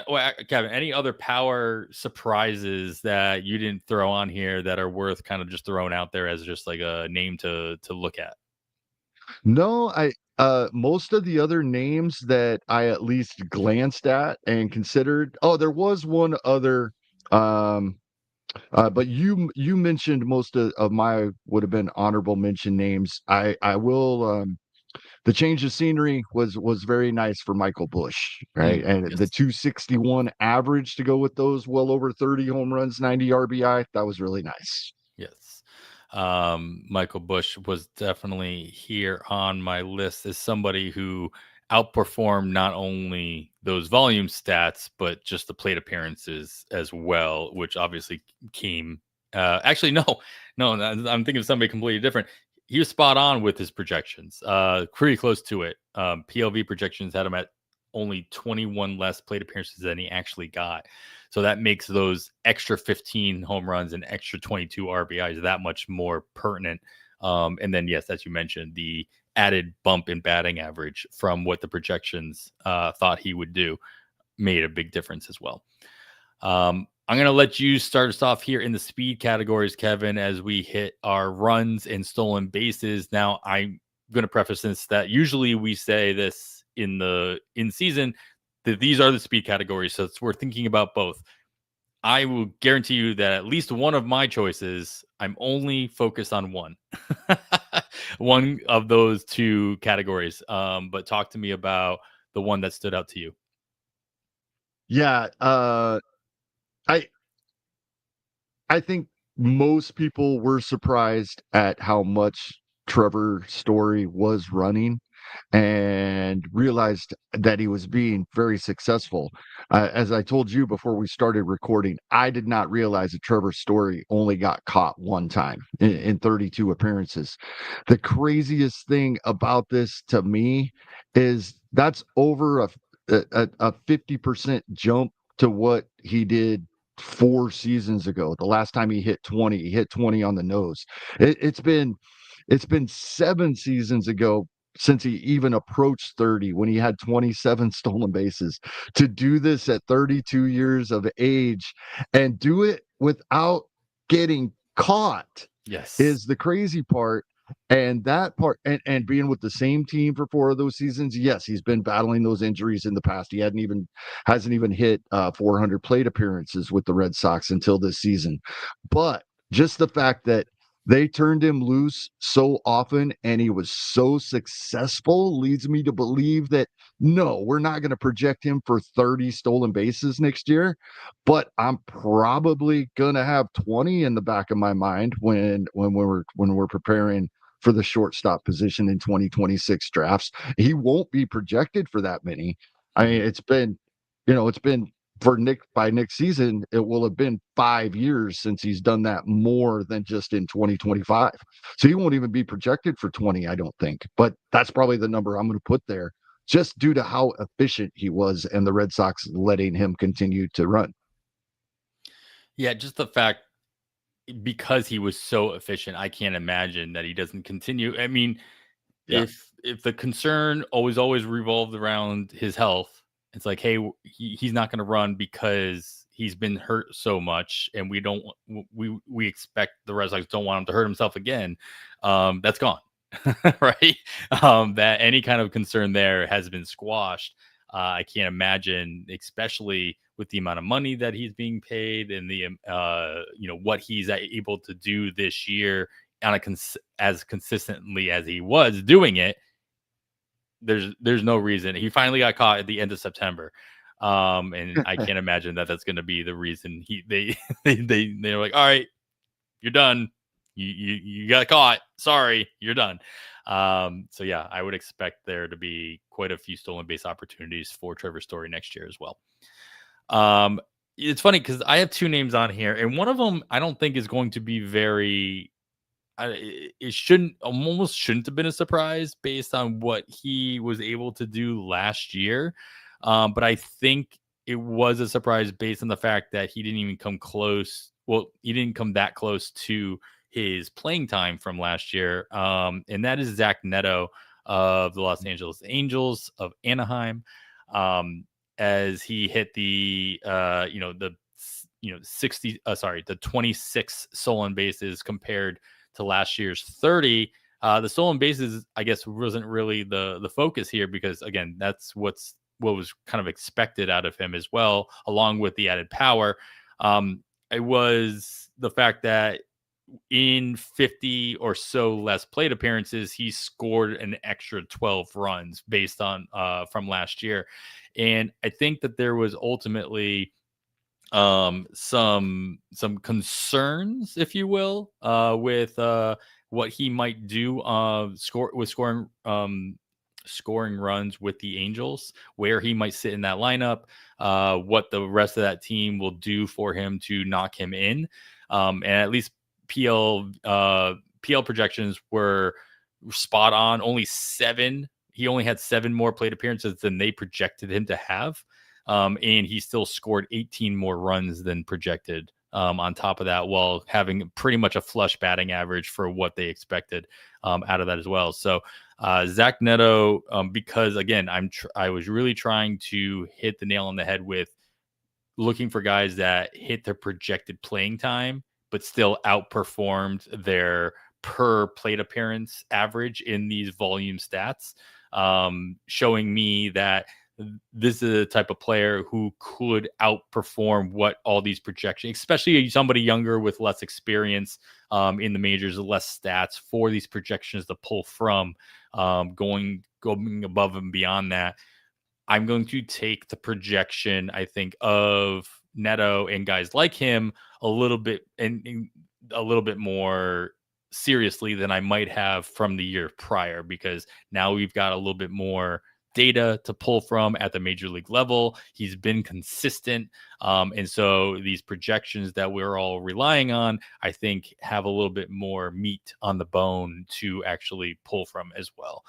Kevin, any other power surprises that you didn't throw on here that are worth kind of just throwing out there as just like a name to look at? No, most of the other names that I at least glanced at and considered. Oh, there was one other, but you mentioned most of my would have been honorable mention names. I will. The change of scenery was very nice for Michael Busch, right? And yes. The 261 average to go with those, well over 30 home runs, 90 RBI. That was really nice. Yes. Michael Busch was definitely here on my list as somebody who outperformed not only those volume stats, but just the plate appearances as well, which obviously came. Actually, no, I'm thinking of somebody completely different. He was spot on with his projections, pretty close to it. PLV projections had him at only 21 less plate appearances than he actually got. So that makes those extra 15 home runs and extra 22 RBIs that much more pertinent. And then, yes, as you mentioned, the added bump in batting average from what the projections thought he would do made a big difference as well. I'm going to let you start us off here in the speed categories, Kevin, as we hit our runs and stolen bases. Now, I'm going to preface this that usually we say this in season that these are the speed categories. So we're thinking about both. I will guarantee you that at least one of my choices, I'm only focused on one. one of those two categories. But talk to me about the one that stood out to you. Yeah, I I think most people were surprised at how much Trevor Story was running and realized that he was being very successful. As I told you before we started recording, I did not realize that Trevor Story only got caught one time in 32 appearances. The craziest thing about this to me is that's over a 50% jump to what he did 4 seasons ago. The last time he hit 20 on the nose. It's been 7 seasons ago since he even approached 30 when he had 27 stolen bases. To do this at 32 years of age and do it without getting caught Yes. is the crazy part. And that part, and being with the same team for 4 of those seasons, yes, he's been battling those injuries in the past. He hasn't even hit 400 plate appearances with the Red Sox until this season. But just the fact that they turned him loose so often and he was so successful leads me to believe that no, we're not going to project him for 30 stolen bases next year, but I'm probably going to have 20 in the back of my mind when we're preparing for the shortstop position in 2026 drafts. He won't be projected for that many. I mean, it's been for Nick by next season, it will have been 5 years since he's done that more than just in 2025. So he won't even be projected for 20, I don't think. But that's probably the number I'm going to put there, just due to how efficient he was and the Red Sox letting him continue to run. Yeah, just the fact because he was so efficient, I can't imagine that he doesn't continue. I mean, Yeah. if the concern always revolved around his health, it's like, hey, he's not going to run because he's been hurt so much, and we expect the Red Sox don't want him to hurt himself again. That's gone, right? That any kind of concern there has been squashed. I can't imagine, especially with the amount of money that he's being paid and the what he's able to do this year on as consistently as he was doing it. There's no reason he finally got caught at the end of September. And I can't imagine that that's going to be the reason they're like, all right, you're done. You got caught. Sorry, you're done. So yeah, I would expect there to be quite a few stolen base opportunities for Trevor Story next year as well. It's funny because I have two names on here, and one of them I don't think is going to be very. It almost shouldn't have been a surprise based on what he was able to do last year. But I think it was a surprise based on the fact that he didn't even come close. Well, he didn't come that close to his playing time from last year. And that is Zach Neto of the Los Angeles Angels of Anaheim. As he hit the 26 stolen bases compared to last year's 30. The stolen bases, I guess, wasn't really the focus here because, again, that's what was kind of expected out of him as well, along with the added power. It was the fact that in 50 or so less plate appearances, he scored an extra 12 runs based on from last year. And I think that there was ultimately some concerns, if you will, with what he might do scoring runs with the Angels, where he might sit in that lineup, what the rest of that team will do for him to knock him in. And at least PL projections were spot on. He only had 7 more plate appearances than they projected him to have. And he still scored 18 more runs than projected on top of that, while having pretty much a flush batting average for what they expected out of that as well. So Zach Neto, because again, I was really trying to hit the nail on the head with looking for guys that hit their projected playing time, but still outperformed their per plate appearance average in these volume stats, showing me that this is a type of player who could outperform what all these projections, especially somebody younger with less experience in the majors, less stats for these projections to pull from, going above and beyond that. I'm going to take the projection, I think, of Neto and guys like him a little bit and a little bit more seriously than I might have from the year prior, because now we've got a little bit more data to pull from at the major league level. He's been consistent. And so these projections that we're all relying on, I think, have a little bit more meat on the bone to actually pull from as well.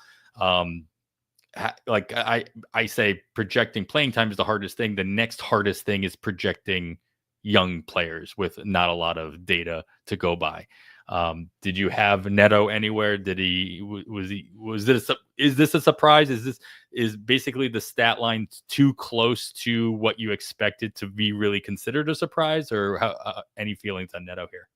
Like I say, projecting playing time is the hardest thing. The next hardest thing is projecting young players with not a lot of data to go by. Did you have Neto anywhere? Did he was this is this a surprise? Is basically the stat line too close to what you expected to be really considered a surprise, or any feelings on Neto here?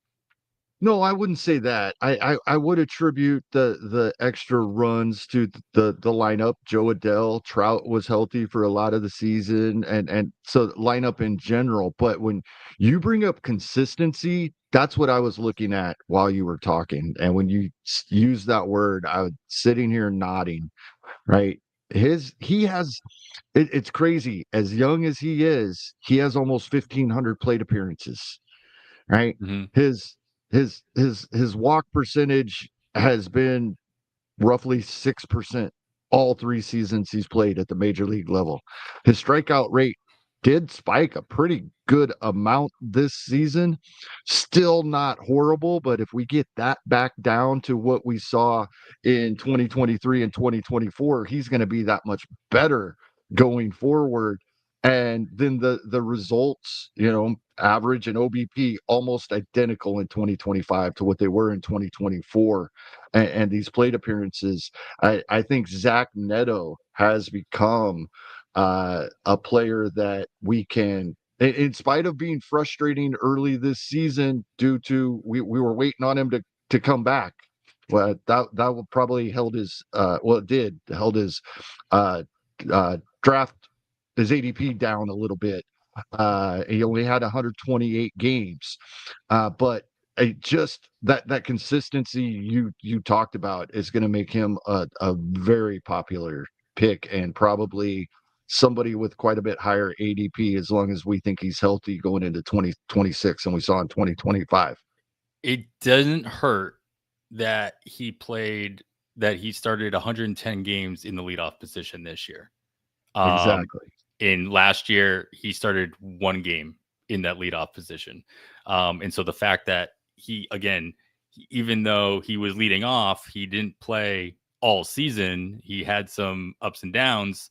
No, I wouldn't say that. I would attribute the extra runs to the lineup. Joe Adele, Trout was healthy for a lot of the season, and so lineup in general. But when you bring up consistency, that's what I was looking at while you were talking. And when you use that word, I was sitting here nodding, right? He has it's crazy. As young as he has almost 1,500 plate appearances, right? Mm-hmm. His walk percentage has been roughly 6% all 3 seasons he's played at the major league level. His strikeout rate did spike a pretty good amount this season. Still not horrible, but if we get that back down to what we saw in 2023 and 2024, he's going to be that much better going forward. And then the results, average and OBP almost identical in 2025 to what they were in 2024. And these plate appearances, I think Zach Neto has become a player that we can, in spite of being frustrating early this season due to we were waiting on him to come back. Well, that will probably held his it did held his uh, draft, his ADP down a little bit. He only had 128 games, but just that consistency you talked about is going to make him a very popular pick, and probably somebody with quite a bit higher ADP as long as we think he's healthy going into 2026, and we saw in 2025. It doesn't hurt that he started 110 games in the leadoff position this year. Exactly. In last year, he started 1 game in that leadoff position. And so the fact that even though he was leading off, he didn't play all season. He had some ups and downs,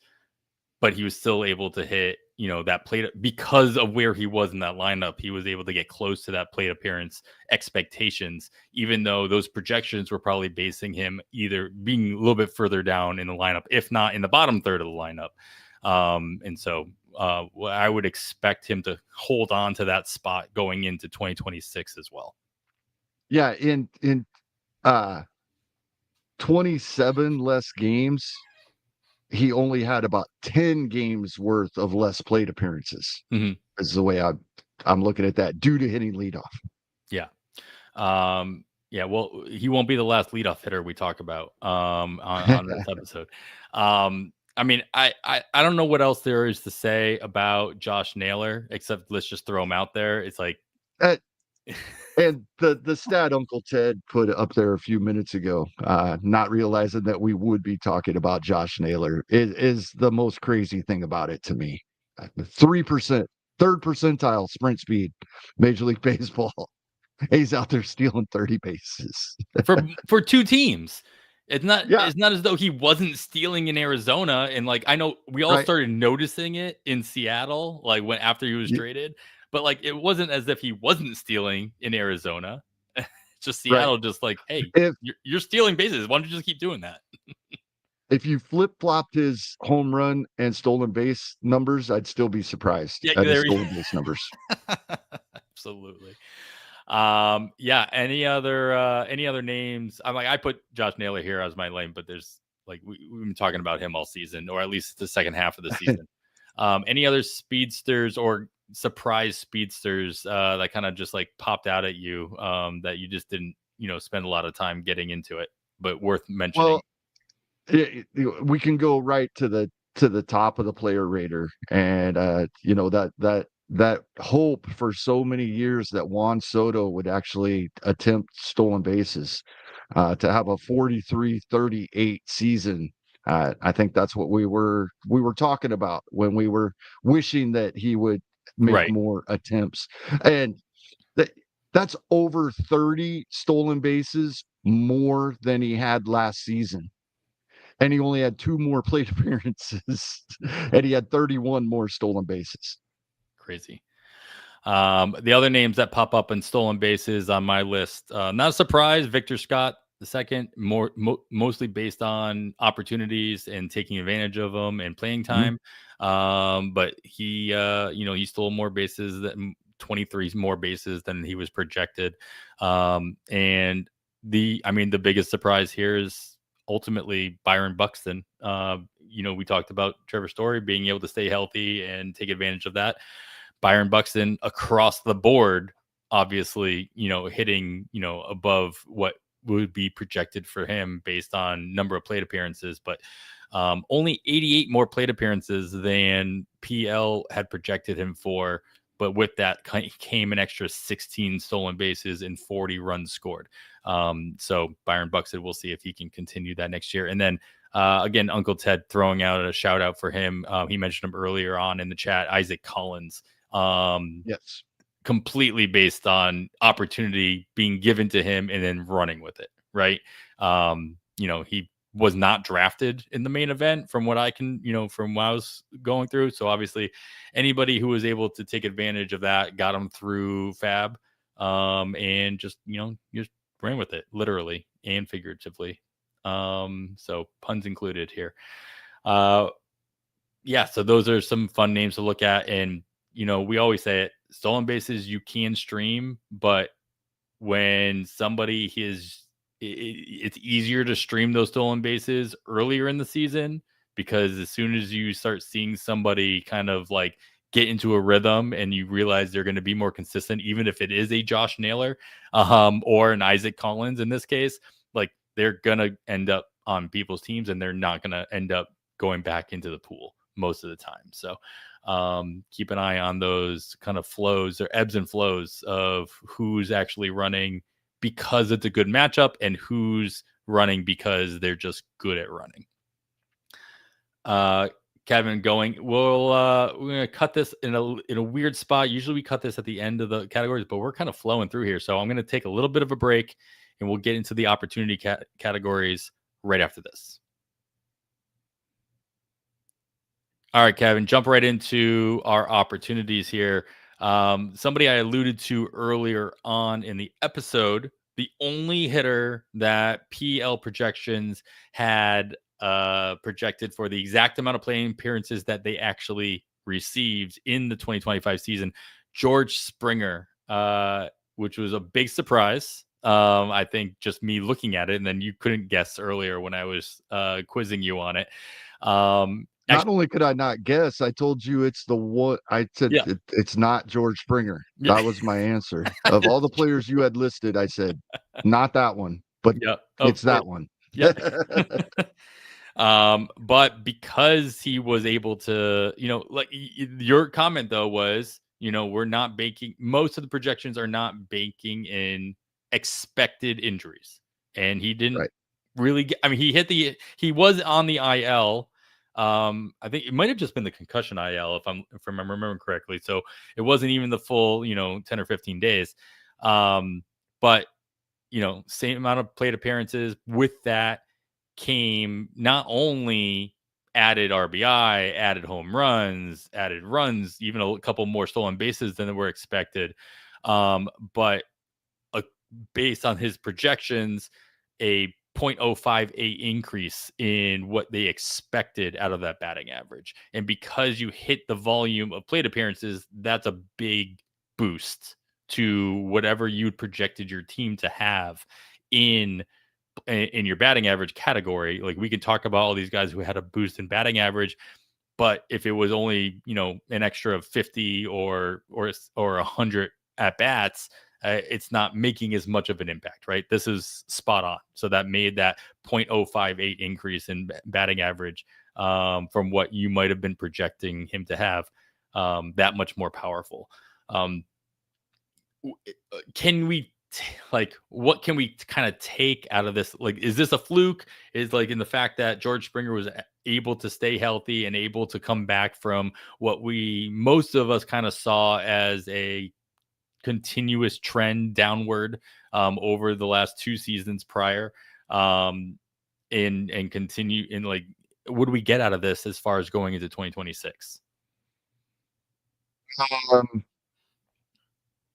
but he was still able to hit, that plate because of where he was in that lineup. He was able to get close to that plate appearance expectations, even though those projections were probably basing him either being a little bit further down in the lineup, if not in the bottom third of the lineup. And so I would expect him to hold on to that spot going into 2026 as well. Yeah, in 27 less games, he only had about 10 games worth of less plate appearances. Mm-hmm. Is the way I'm looking at that, due to hitting leadoff. Yeah. Yeah, well, he won't be the last leadoff hitter we talk about on this episode. I mean, I don't know what else there is to say about Josh Naylor, except let's just throw him out there. It's like, and the stat Uncle Ted put up there a few minutes ago, not realizing that we would be talking about Josh Naylor, is the most crazy thing about it to me. 3%, third percentile sprint speed, Major League Baseball. He's out there stealing 30 bases for 2 teams. It's not as though he wasn't stealing in Arizona. And like, I know we all started noticing it in Seattle, like after he was traded, but like, it wasn't as if he wasn't stealing in Arizona. Just Seattle, just like, hey, you're stealing bases. Why don't you just keep doing that? If you flip-flopped his home run and stolen base numbers, I'd still be surprised at his stolen base numbers. Absolutely. Yeah. Any other names? I put Josh Naylor here as my lane, but there's Like we've been talking about him all season, or at least the second half of the season. Any other speedsters or surprise speedsters that kind of just like popped out at you that you just didn't, spend a lot of time getting into it, but worth mentioning? Well, we can go right to the top of the player radar, and that hope for so many years that Juan Soto would actually attempt stolen bases, to have a 43-38 season. I think that's what we were talking about when we were wishing that he would make Right. more attempts, and that that's over 30 stolen bases more than he had last season, and he only had 2 more plate appearances, and he had 31 more stolen bases. Crazy. The other names that pop up in stolen bases on my list, not a surprise, Victor Scott the second, mostly based on opportunities and taking advantage of them and playing Mhm. time. But he stole more bases than 23 more bases than he was projected. And the biggest surprise here is ultimately Byron Buxton. We talked about Trevor Story being able to stay healthy and take advantage of that. Byron Buxton across the board, obviously, hitting, above what would be projected for him based on number of plate appearances, but only 88 more plate appearances than PL had projected him for. But with that came an extra 16 stolen bases and 40 runs scored. So Byron Buxton, we'll see if he can continue that next year. And then again, Uncle Ted throwing out a shout out for him. He mentioned him earlier on in the chat, Isaac Collins. Yes. Completely based on opportunity being given to him and then running with it, right? He was not drafted in the main event from what I can, from what I was going through. So obviously anybody who was able to take advantage of that got him through FAAB, and just ran with it literally and figuratively. So puns included here. Yeah, so those are some fun names to look at. And, we always say it, stolen bases you can stream, but when somebody it's easier to stream those stolen bases earlier in the season, because as soon as you start seeing somebody kind of like get into a rhythm and you realize they're going to be more consistent, even if it is a Josh Naylor or an Isaac Collins in this case, like they're going to end up on people's teams and they're not going to end up going back into the pool most of the time. So keep an eye on those kind of flows or ebbs and flows of who's actually running because it's a good matchup and who's running because they're just good at running. Kevin, we're gonna cut this in a weird spot. Usually we cut this at the end of the categories, but we're kind of flowing through here. So I'm gonna take a little bit of a break and we'll get into the opportunity categories right after this. All right, Kevin, jump right into our opportunities here. Somebody I alluded to earlier on in the episode, the only hitter that PL projections had projected for the exact amount of playing appearances that they actually received in the 2025 season, George Springer, which was a big surprise. I think just me looking at it, and then you couldn't guess earlier when I was quizzing you on it. Not only could I not guess, I told you it's the one. I said Yeah. it's not George Springer. Yeah. That was my answer. Of all the players you had listed, I said not that one, but Yeah. Of it's course. that one. Yeah. But because he was able to, like your comment though was, we're not baking, most of the projections are not baking in expected injuries. And he didn't Right. really get, I mean, he was on the IL. I think it might have just been the concussion IL if I'm remembering correctly. So it wasn't even the full, 10 or 15 days. But same amount of plate appearances. With that came not only added RBI, added home runs, added runs, even a couple more stolen bases than were expected. But based on his projections, a 0.058 increase in what they expected out of that batting average. And because you hit the volume of plate appearances, that's a big boost to whatever you'd projected your team to have in in your batting average category. Like, we can talk about all these guys who had a boost in batting average, but if it was only, an extra of 50 or 100 at bats, it's not making as much of an impact, right? This is spot on. So that made that 0.058 increase in batting average, from what you might have been projecting him to have, that much more powerful. Can we what can we kind of take out of this? Like, is this a fluke? Is, like, in the fact that George Springer was able to stay healthy and able to come back from what most of us kind of saw as a continuous trend downward, over the last 2 seasons prior, and continue in, like, what do we get out of this as far as going into 2026? Um,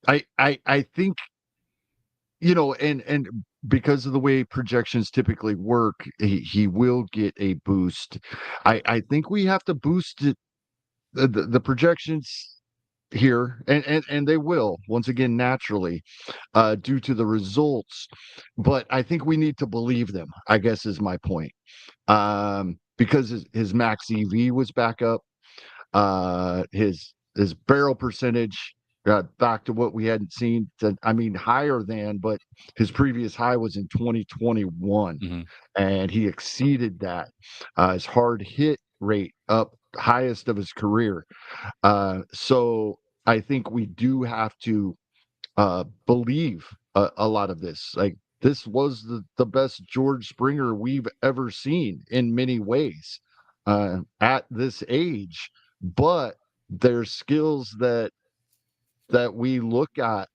I think, and because of the way projections typically work, he will get a boost. I think we have to boost it, the projections here, and they will once again naturally, due to the results. But I think we need to believe them, I guess, is my point. Because his max EV was back up. His barrel percentage got back to what we hadn't seen. I mean, higher than, but his previous high was in 2021, Mm-hmm. and he exceeded that. His hard hit rate up highest of his career. So I think we do have to believe a lot of this. Like, this was the best George Springer we've ever seen in many ways, at this age. But there's skills that we look at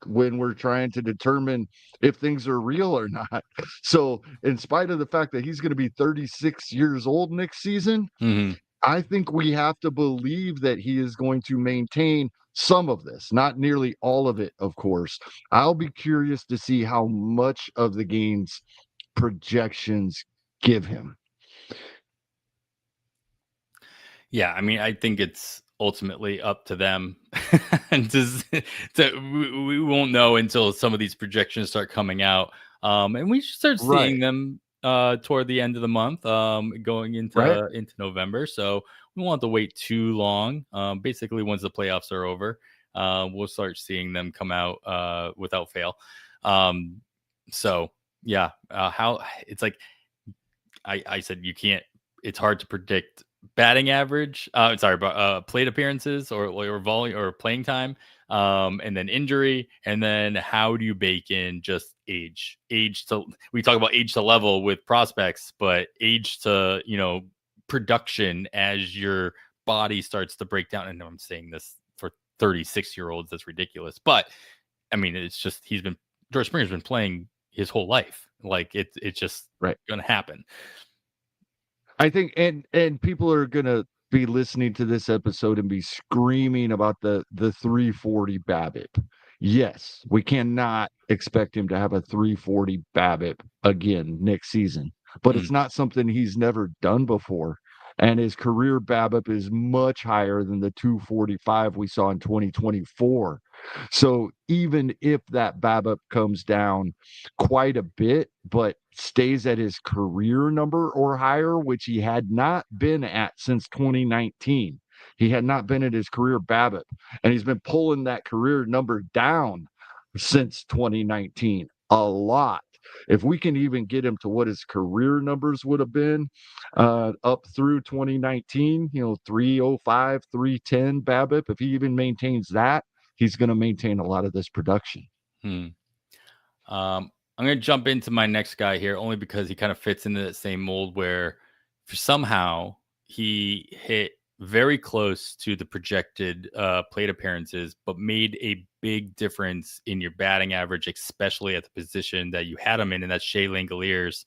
when we're trying to determine if things are real or not. So, in spite of the fact that he's going to be 36 years old next season, Mm-hmm. I think we have to believe that he is going to maintain some of this, not nearly all of it, of course. I'll be curious to see how much of the gains projections give him. Yeah, I mean, I think it's ultimately up to them, and we won't know until some of these projections start coming out, and we should start seeing Right. them toward the end of the month, going Right. into November. So we won't have to wait too long. Basically, once the playoffs are over, we'll start seeing them come out without fail. Um, so yeah, how it's like I said, you can't. It's hard to predict batting average. Sorry, but plate appearances or volume or playing time, and then injury, and then how do you bake in just age? Age to We talk about age to level with prospects, but age to production as your body starts to break down. And I'm saying this for 36-year-olds, that's ridiculous, but I mean, it's just George Springer's been playing his whole life. Like, it's just Right. going to happen. I think, and people are gonna be listening to this episode and be screaming about the 340 BABIP. Yes, we cannot expect him to have a 340 BABIP again next season, but Mm, it's not something he's never done before. And his career BABIP is much higher than the 245 we saw in 2024. So even if that BABIP comes down quite a bit, but stays at his career number or higher, which he had not been at since 2019. He had not been at his career BABIP, and he's been pulling that career number down since 2019 a lot. If we can even get him to what his career numbers would have been up through 2019, 305, 310 BABIP, if he even maintains that, he's going to maintain a lot of this production. hmm. I'm going to jump into my next guy here only because he kind of fits into that same mold where somehow he hit very close to the projected plate appearances, but made a big difference in your batting average, especially at the position that you had him in, and that's Shea Langoliers.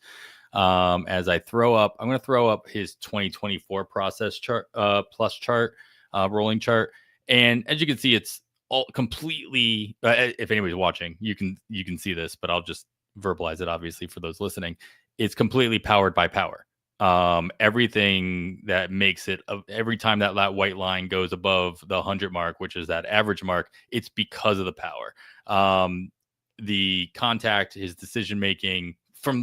I'm going to throw up his 2024 process chart, plus chart, rolling chart. And as you can see, it's all completely, if anybody's watching, you can see this, but I'll just verbalize it obviously for those listening. It's completely powered by power. Everything that makes it, every time that white line goes above the 100 mark, which is that average mark, it's because of the power. The contact, his decision making,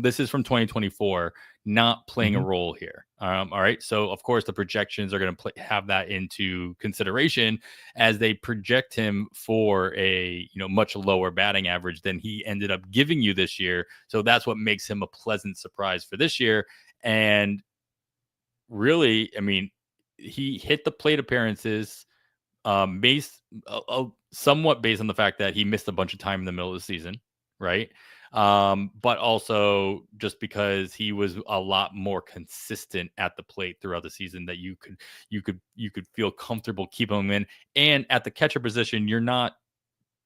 this is from 2024, not playing a Mhm. role here. All right. So of course the projections are going to have that into consideration as they project him for a much lower batting average than he ended up giving you this year. So that's what makes him a pleasant surprise for this year. And really, I mean, he hit the plate appearances based somewhat based on the fact that he missed a bunch of time in the middle of the season, right? But also just because he was a lot more consistent at the plate throughout the season that you could feel comfortable keeping him in. And at the catcher position, you're not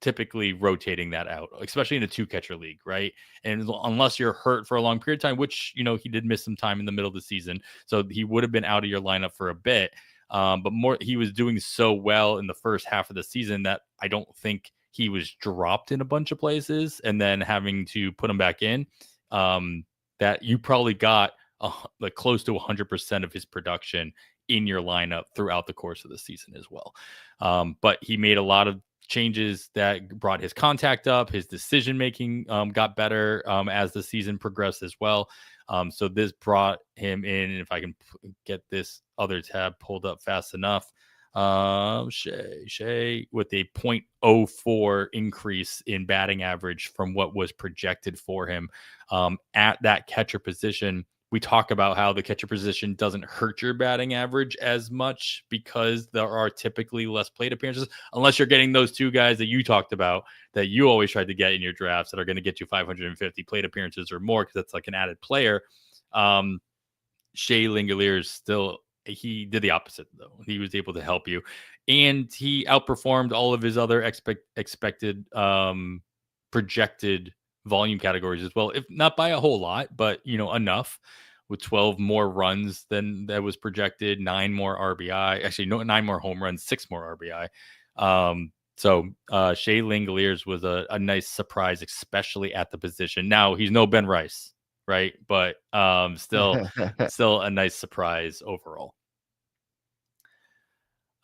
typically rotating that out, especially in a two catcher league, right? And unless you're hurt for a long period of time, which he did miss some time in the middle of the season, so he would have been out of your lineup for a bit. But he was doing so well in the first half of the season that I don't think he was dropped in a bunch of places and then having to put him back in. That you probably got like close to 100% of his production in your lineup throughout the course of the season as well. But he made a lot of changes that brought his contact up. His decision making got better as the season progressed as well. So this brought him in. And if I can get this other tab pulled up fast enough, Shea with a 0.04 increase in batting average from what was projected for him at that catcher position. We talk about how the catcher position doesn't hurt your batting average as much because there are typically less plate appearances, unless you're getting those two guys that you talked about that you always tried to get in your drafts that are going to get you 550 plate appearances or more because that's like an added player. Shea Langeliers he did the opposite though. He was able to help you, and he outperformed all of his other expected projected volume categories as well, if not by a whole lot, but enough. With 12 more runs than that was projected, 9 more RBI, actually no, 9 more home runs, 6 more RBI. So Shea Langeliers was a nice surprise, especially at the position. Now he's no Ben Rice, right? But still a nice surprise overall.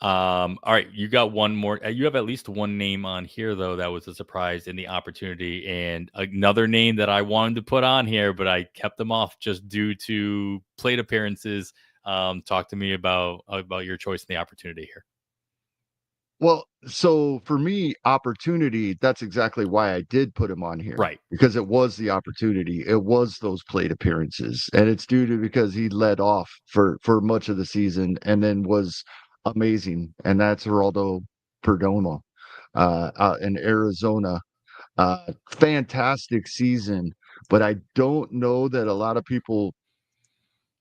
All right, you got one more. You have at least one name on here though that was a surprise in the opportunity, and another name that I wanted to put on here, but I kept them off just due to plate appearances. Talk to me about your choice in the opportunity here. Well, so for me, opportunity, that's exactly why I did put him on here. Right. Because it was the opportunity. It was those plate appearances. And it's due to because he led off for much of the season and then was amazing. And that's Geraldo Perdomo out in Arizona. Fantastic season. But I don't know that a lot of people,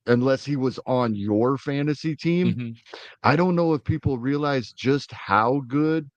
unless he was on your fantasy team, Mm-hmm. I don't know if people realize just how good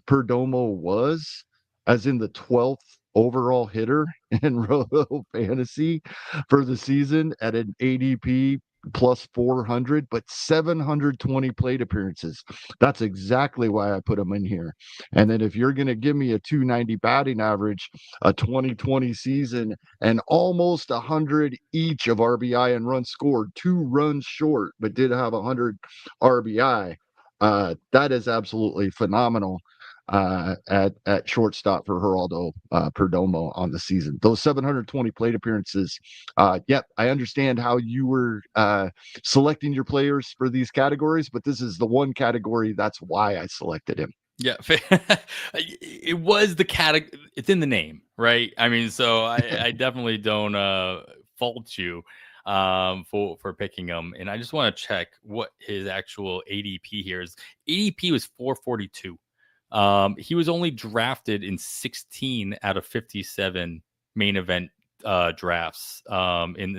Perdomo was, as in the 12th overall hitter in Roto Fantasy for the season at an ADP plus 400, but 720 plate appearances. That's exactly why I put him in here. And then if you're going to give me a 290 batting average, a 2020 season, and almost 100 each of RBI and runs scored, 2 runs short, but did have 100 RBI. That is absolutely phenomenal at shortstop for Geraldo Perdomo on the season. Those 720 plate appearances. Yep, I understand how you were selecting your players for these categories, but this is the one category. That's why I selected him. Yeah, it was the category. It's in the name, right? I mean, so I definitely don't fault you for picking him. And I just want to check what his actual ADP here is. ADP was 442. He was only drafted in 16 out of 57 main event drafts. During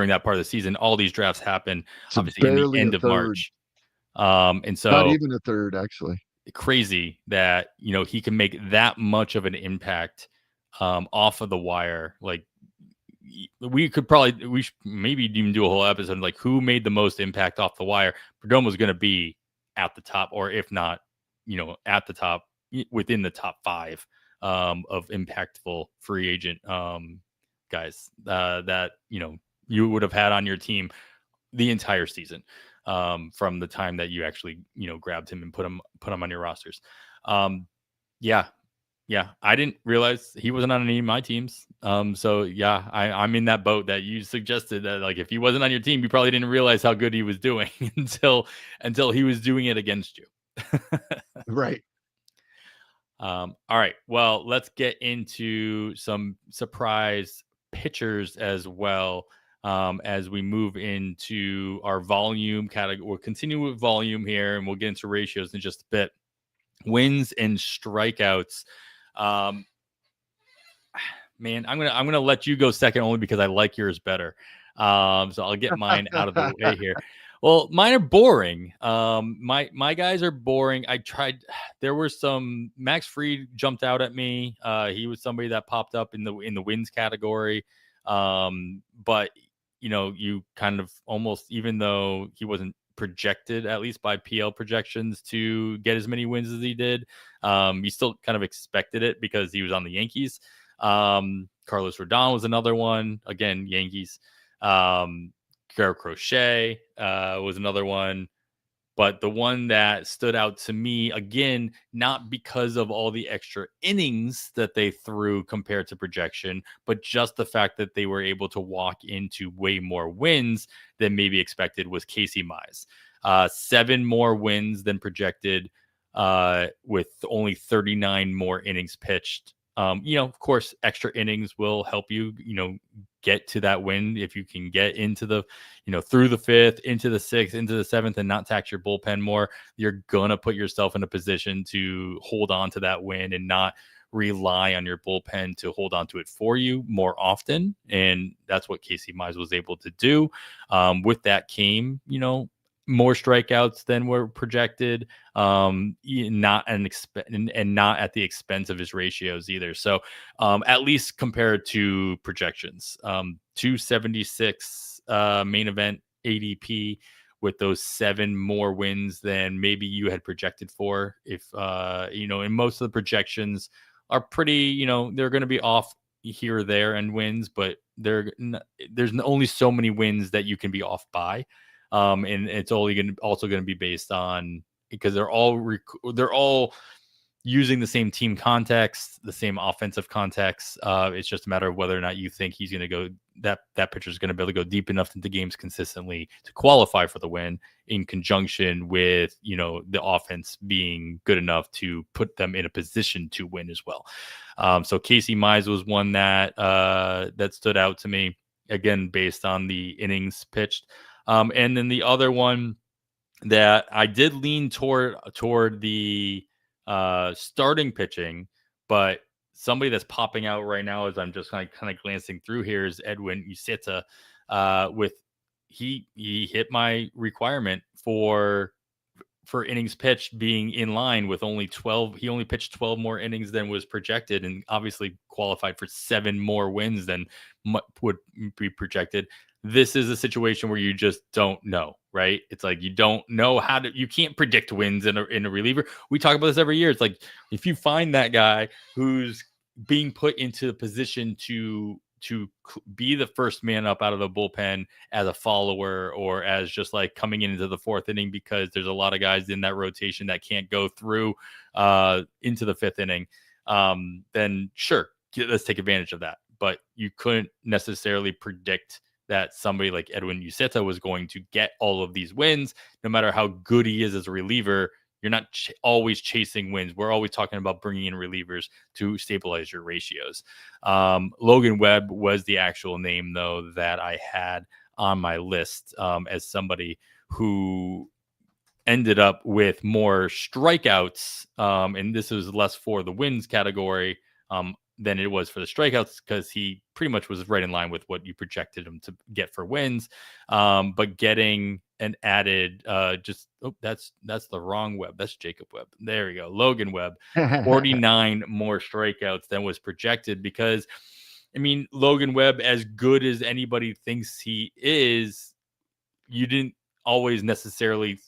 that part of the season, all these drafts happen So obviously in the barely a end of third. March. And Not so even a third, actually. crazy that he can make that much of an impact off of the wire. Like we should maybe even do a whole episode like who made the most impact off the wire. Perdomo's going to be at the top, or if not, at the top, within the top 5 of impactful free agent guys that you would have had on your team the entire season, from the time that you actually grabbed him and put him on your rosters. Yeah, Yeah, I didn't realize he wasn't on any of my teams. So yeah, I'm in that boat that you suggested that like if he wasn't on your team, you probably didn't realize how good he was doing until he was doing it against you. Right. All right. Well, let's get into some surprise pitchers as well. As we move into our volume category, we'll continue with volume here, and we'll get into ratios in just a bit. Wins and strikeouts. Um, Man, I'm gonna let you go second only because I like yours better. So I'll get mine out of the way here. Well, mine are boring. My guys are boring. I tried. There were some. Max Fried jumped out at me. He was somebody that popped up in the wins category. But you kind of almost, even though he wasn't projected, at least by PL projections, to get as many wins as he did, you still kind of expected it because he was on the Yankees. Carlos Rodon was another one. Again, Yankees. Garrett Crochet was another one. But the one that stood out to me, again, not because of all the extra innings that they threw compared to projection, but just the fact that they were able to walk into way more wins than maybe expected, was Casey Mize. 7 more wins than projected, with only 39 more innings pitched. Of course, extra innings will help you, get to that win if you can get into the, through the 5th, into the 6th, into the 7th, and not tax your bullpen more. You're gonna put yourself in a position to hold on to that win and not rely on your bullpen to hold on to it for you more often. And that's what Casey Mize was able to do. With that came, more strikeouts than were projected, not and not at the expense of his ratios either. So at least compared to projections, 276 main event ADP, with those 7 more wins than maybe you had projected for. If and most of the projections are pretty, they're going to be off here or there and wins, but there's only so many wins that you can be off by. And it's also going to be based on, because they're all using the same team context, the same offensive context. It's just a matter of whether or not you think he's going to go, that pitcher is going to be able to go deep enough into games consistently to qualify for the win, in conjunction with, the offense being good enough to put them in a position to win as well. So Casey Mize was one that stood out to me, again, based on the innings pitched. And then the other one that I did lean toward the starting pitching, but somebody that's popping out right now as I'm just kind of glancing through here is Edwin Uceta. With he hit my requirement for innings pitched being in line with only 12. He only pitched 12 more innings than was projected, and obviously qualified for 7 more wins than would be projected. This is a situation where you just don't know, right? It's like you don't know you can't predict wins in a reliever. We talk about this every year. It's like, if you find that guy who's being put into a position to be the first man up out of the bullpen as a follower, or as just like coming into the 4th inning, because there's a lot of guys in that rotation that can't go through into the 5th inning, then sure, let's take advantage of that. But you couldn't necessarily predict that somebody like Edwin Uceta was going to get all of these wins, no matter how good he is as a reliever. You're not always chasing wins. We're always talking about bringing in relievers to stabilize your ratios. Logan Webb was the actual name, though, that I had on my list, as somebody who ended up with more strikeouts. And this was less for the wins category than it was for the strikeouts, because he pretty much was right in line with what you projected him to get for wins. But getting an added, that's the wrong Webb. That's Jacob Webb. There we go. Logan Webb, 49 more strikeouts than was projected, because, I mean, Logan Webb, as good as anybody thinks he is, you didn't always necessarily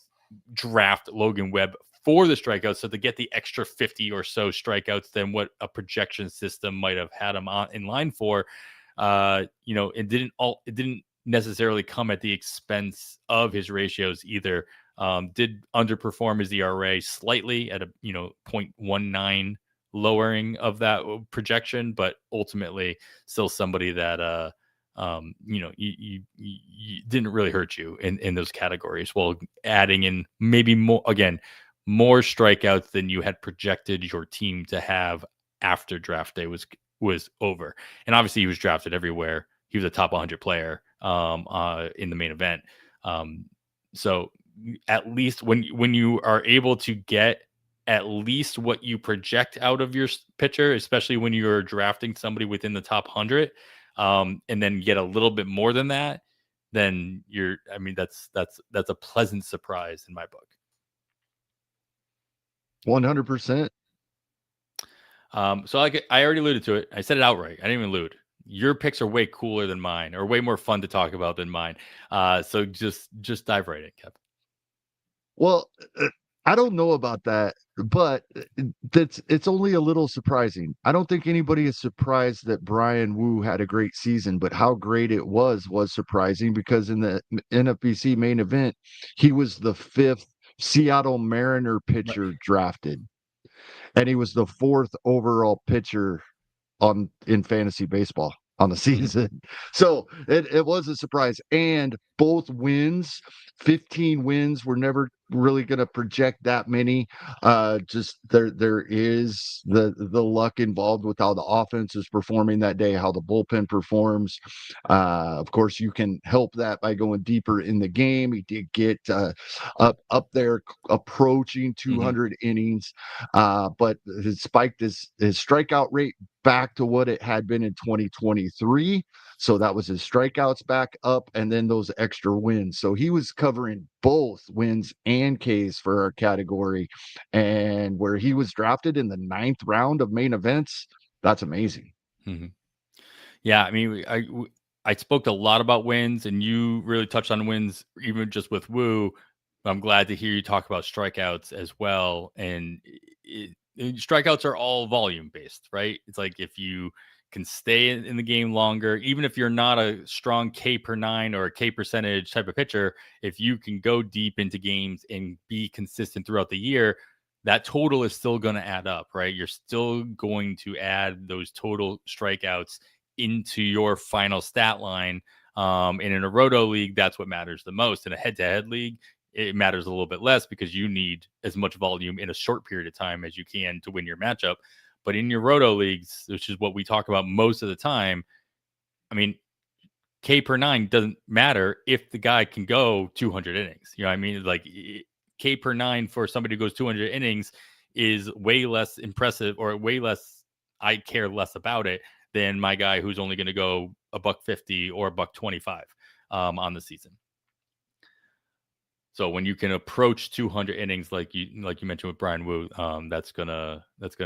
draft Logan Webb for the strikeouts. So to get the extra 50 or so strikeouts than what a projection system might have had him in line for, it didn't necessarily come at the expense of his ratios either. Did underperform his ERA slightly at a 0.19 lowering of that projection, but ultimately still somebody that you didn't really hurt you in those categories, while adding in maybe more strikeouts than you had projected your team to have after draft day was over. And obviously he was drafted everywhere. He was a top 100 player in the main event. So at least when you are able to get at least what you project out of your pitcher, especially when you're drafting somebody within the top 100, and then get a little bit more than that, then that's a pleasant surprise in my book. 100%. So I already alluded to it. I said it outright. I didn't even allude. Your picks are way cooler than mine, or way more fun to talk about than mine. So just dive right in, Kevin. Well, I don't know about that, but it's only a little surprising. I don't think anybody is surprised that Brian Wu had a great season, but how great it was surprising, because in the NFBC main event, he was the 5th Seattle Mariner pitcher drafted, and he was the 4th overall pitcher in fantasy baseball on the season. So it was a surprise. And both wins, 15 wins, we're never really going to project that many. Just there is the luck involved with how the offense is performing that day, how the bullpen performs. Of course, you can help that by going deeper in the game. He did get up there approaching 200 innings, but his spiked his strikeout rate back to what it had been in 2023. So that was his strikeouts back up, and then those extra wins. So he was covering both wins and Ks for our category. And where he was drafted in the 9th round of main events, that's amazing. Mm-hmm. Yeah, I mean, I spoke a lot about wins, and you really touched on wins, even just with Wu. I'm glad to hear you talk about strikeouts as well. And strikeouts are all volume based, right? It's like if you can stay in the game longer, even if you're not a strong K per 9 or a K percentage type of pitcher, if you can go deep into games and be consistent throughout the year, that total is still going to add up, right? You're still going to add those total strikeouts into your final stat line. And in a roto league, that's what matters the most. In a head-to-head league, it matters a little bit less, because you need as much volume in a short period of time as you can to win your matchup. But in your roto leagues, which is what we talk about most of the time, I mean, K per 9 doesn't matter if the guy can go 200 innings. You know what I mean? Like K per 9 for somebody who goes 200 innings is way less impressive, or way less, I care less about it than my guy who's only going to go $150 or $125 on the season. So when you can approach 200 innings, like you mentioned with Brian Wu, that's gonna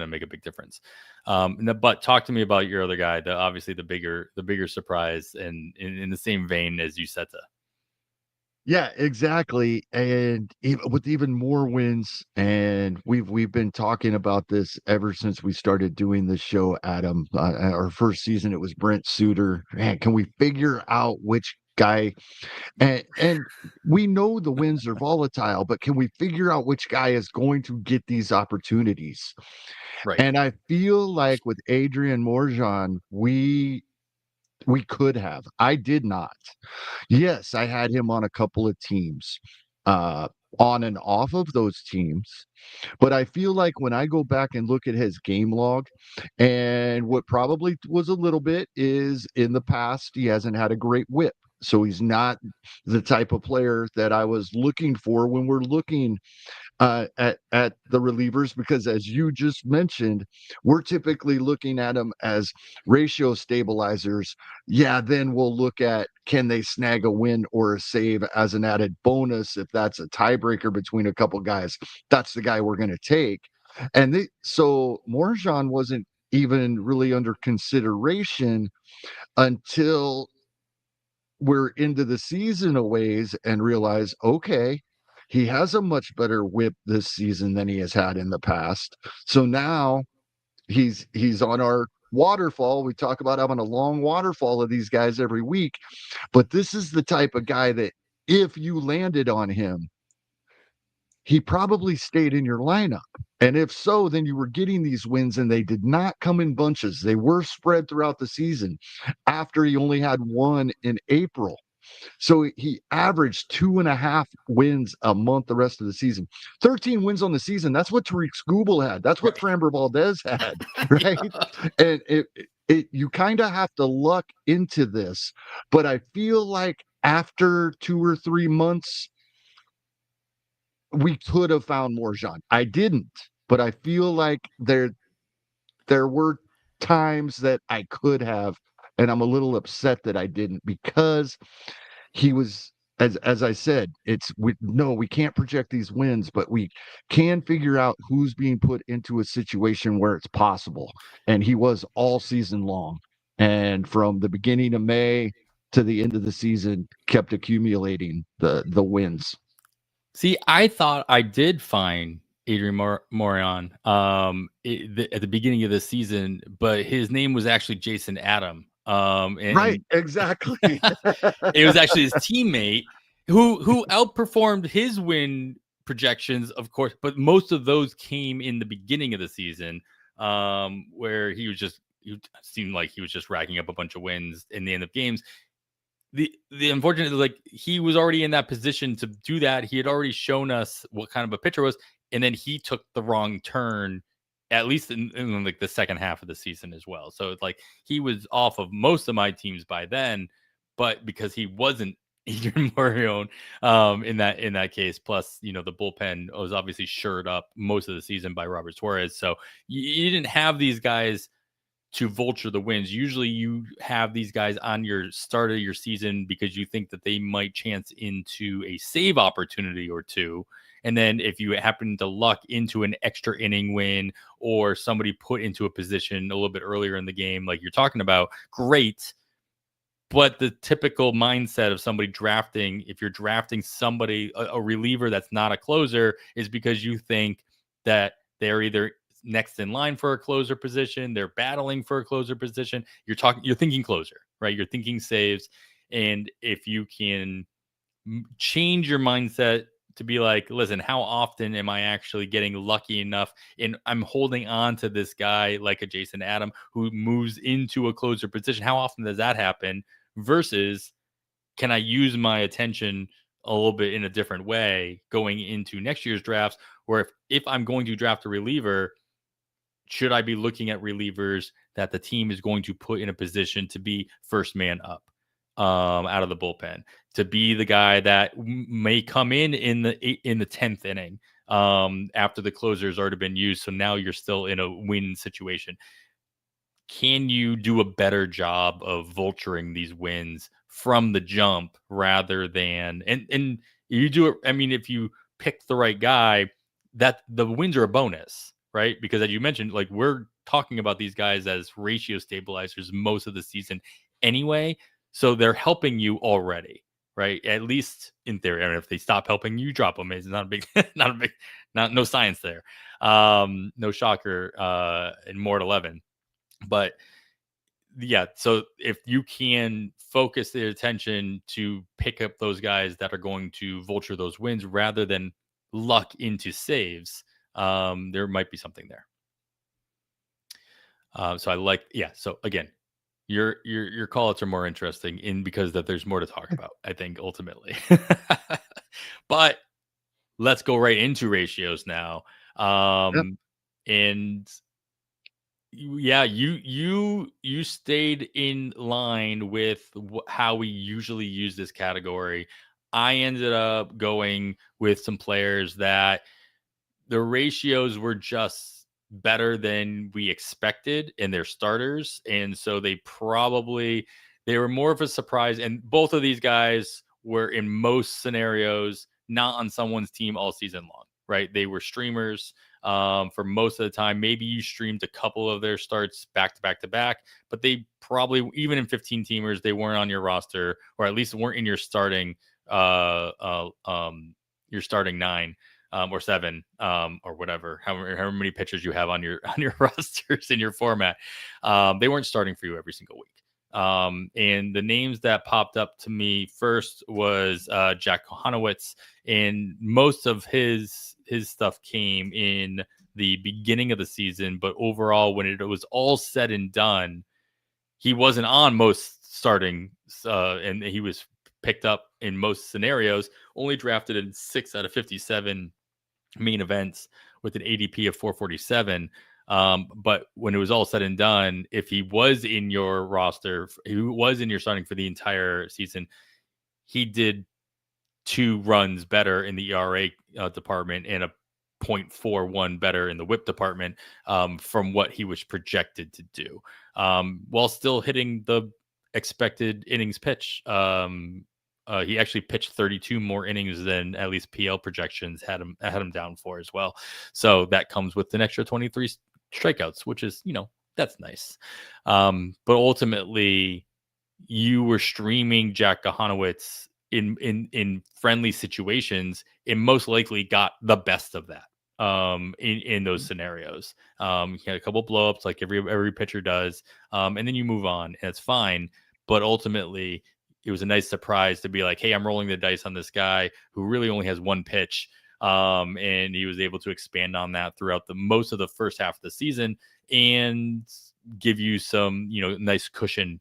make a big difference. But talk to me about your other guy, obviously the bigger surprise, and in the same vein as Uceta. Yeah, exactly. And with even more wins, and we've been talking about this ever since we started doing this show, Adam. Our first season, it was Brent Suter. Man, can we figure out which guy? And we know the wins are volatile, but can we figure out which guy is going to get these opportunities? Right. And I feel like with Adrian Morjan, we could have. I did not. Yes, I had him on a couple of teams, uh, on and off of those teams. But I feel like when I go back and look at his game log, and what probably was a little bit is, in the past, he hasn't had a great whip. So he's not the type of player that I was looking for when we're looking at the relievers, because as you just mentioned, we're typically looking at them as ratio stabilizers. Yeah, then we'll look at, can they snag a win or a save as an added bonus? If that's a tiebreaker between a couple guys, that's the guy we're going to take. And so Morjan wasn't even really under consideration until we're into the season a ways and realize, okay, he has a much better whip this season than he has had in the past. So now he's on our waterfall. We talk about having a long waterfall of these guys every week, but this is the type of guy that if you landed on him, he probably stayed in your lineup. And if so, then you were getting these wins, and they did not come in bunches. They were spread throughout the season after he only had one in April. So he averaged 2.5 wins a month the rest of the season. 13 wins on the season. That's what Tariq Skubal had. That's what Framber Valdez had, right? And you kind of have to luck into this. But I feel like after 2 or 3 months, we could have found more Jean. I didn't, but I feel like there were times that I could have, and I'm a little upset that I didn't, because he was, as I said, we can't project these wins, but we can figure out who's being put into a situation where it's possible. And he was all season long. And from the beginning of May to the end of the season, kept accumulating the wins. See, I thought I did find Adrian Morion at the beginning of the season, but his name was actually Jason Adam. Right, exactly. It was actually his teammate who outperformed his win projections, of course, but most of those came in the beginning of the season, where he seemed like he was just racking up a bunch of wins in the end of games. The unfortunate, like, he was already in that position to do that. He had already shown us what kind of a pitcher was, and then he took the wrong turn, at least in like the second half of the season as well. So it's like he was off of most of my teams by then, but because he wasn't Adrian Morion in that case, plus the bullpen was obviously shored up most of the season by Robert Suarez. So you didn't have these guys to vulture the wins. Usually you have these guys on your start of your season because you think that they might chance into a save opportunity or two. And then if you happen to luck into an extra inning win, or somebody put into a position a little bit earlier in the game, like you're talking about, great. But the typical mindset of somebody drafting, if you're drafting somebody, a reliever that's not a closer, is because you think that they're either next in line for a closer position, they're battling for a closer position. You're thinking closer, right? You're thinking saves. And if you can change your mindset to be like, listen, how often am I actually getting lucky enough and I'm holding on to this guy like a Jason Adam who moves into a closer position? How often does that happen? Versus, can I use my attention a little bit in a different way going into next year's drafts, where if I'm going to draft a reliever, should I be looking at relievers that the team is going to put in a position to be first man up out of the bullpen, to be the guy that may come in the 10th inning after the closer's already been used, so now you're still in a win situation? Can you do a better job of vulturing these wins from the jump rather than and you do it? I mean, if you pick the right guy, that the wins are a bonus, right? Because as you mentioned, like, we're talking about these guys as ratio stabilizers most of the season anyway, so they're helping you already, right? At least in theory. I mean, if they stop helping you, drop them. It's not a big, no science there. No shocker in Mort 11. But yeah, so if you can focus their attention to pick up those guys that are going to vulture those wins rather than luck into saves, there might be something there. So I like, yeah. So again, your call outs are more interesting because that there's more to talk about, I think, ultimately. But let's go right into ratios now. Yep. And yeah, you stayed in line with how we usually use this category. I ended up going with some players that the ratios were just better than we expected in their starters, and so they were more of a surprise. And both of these guys were, in most scenarios, not on someone's team all season long, right? They were streamers for most of the time. Maybe you streamed a couple of their starts back to back to back, but they probably, even in 15 teamers, they weren't on your roster, or at least weren't in your starting nine or seven or whatever, however many pitchers you have on your rosters in your format. They weren't starting for you every single week. And the names that popped up to me first was Jack Kohanowitz, and most of his his stuff came in the beginning of the season, but overall, when it was all said and done, he wasn't on most starting, and he was picked up in most scenarios. Only drafted in 6 out of 57 main events with an ADP of 447. But when it was all said and done, if he was in your roster, he was in your starting for the entire season, he did 2 runs better in the ERA department and a 0.41 better in the whip department, from what he was projected to do, while still hitting the expected innings pitch. He actually pitched 32 more innings than at least PL projections had him down for as well. So that comes with an extra 23 strikeouts, which is, that's nice. But ultimately, you were streaming Jack Gahanowitz in friendly situations, and most likely got the best of that in those scenarios. He had a couple blowups like every pitcher does, and then you move on, and it's fine. But ultimately, it was a nice surprise to be like, hey, I'm rolling the dice on this guy who really only has one pitch. And he was able to expand on that throughout the most of the first half of the season and give you some, nice cushion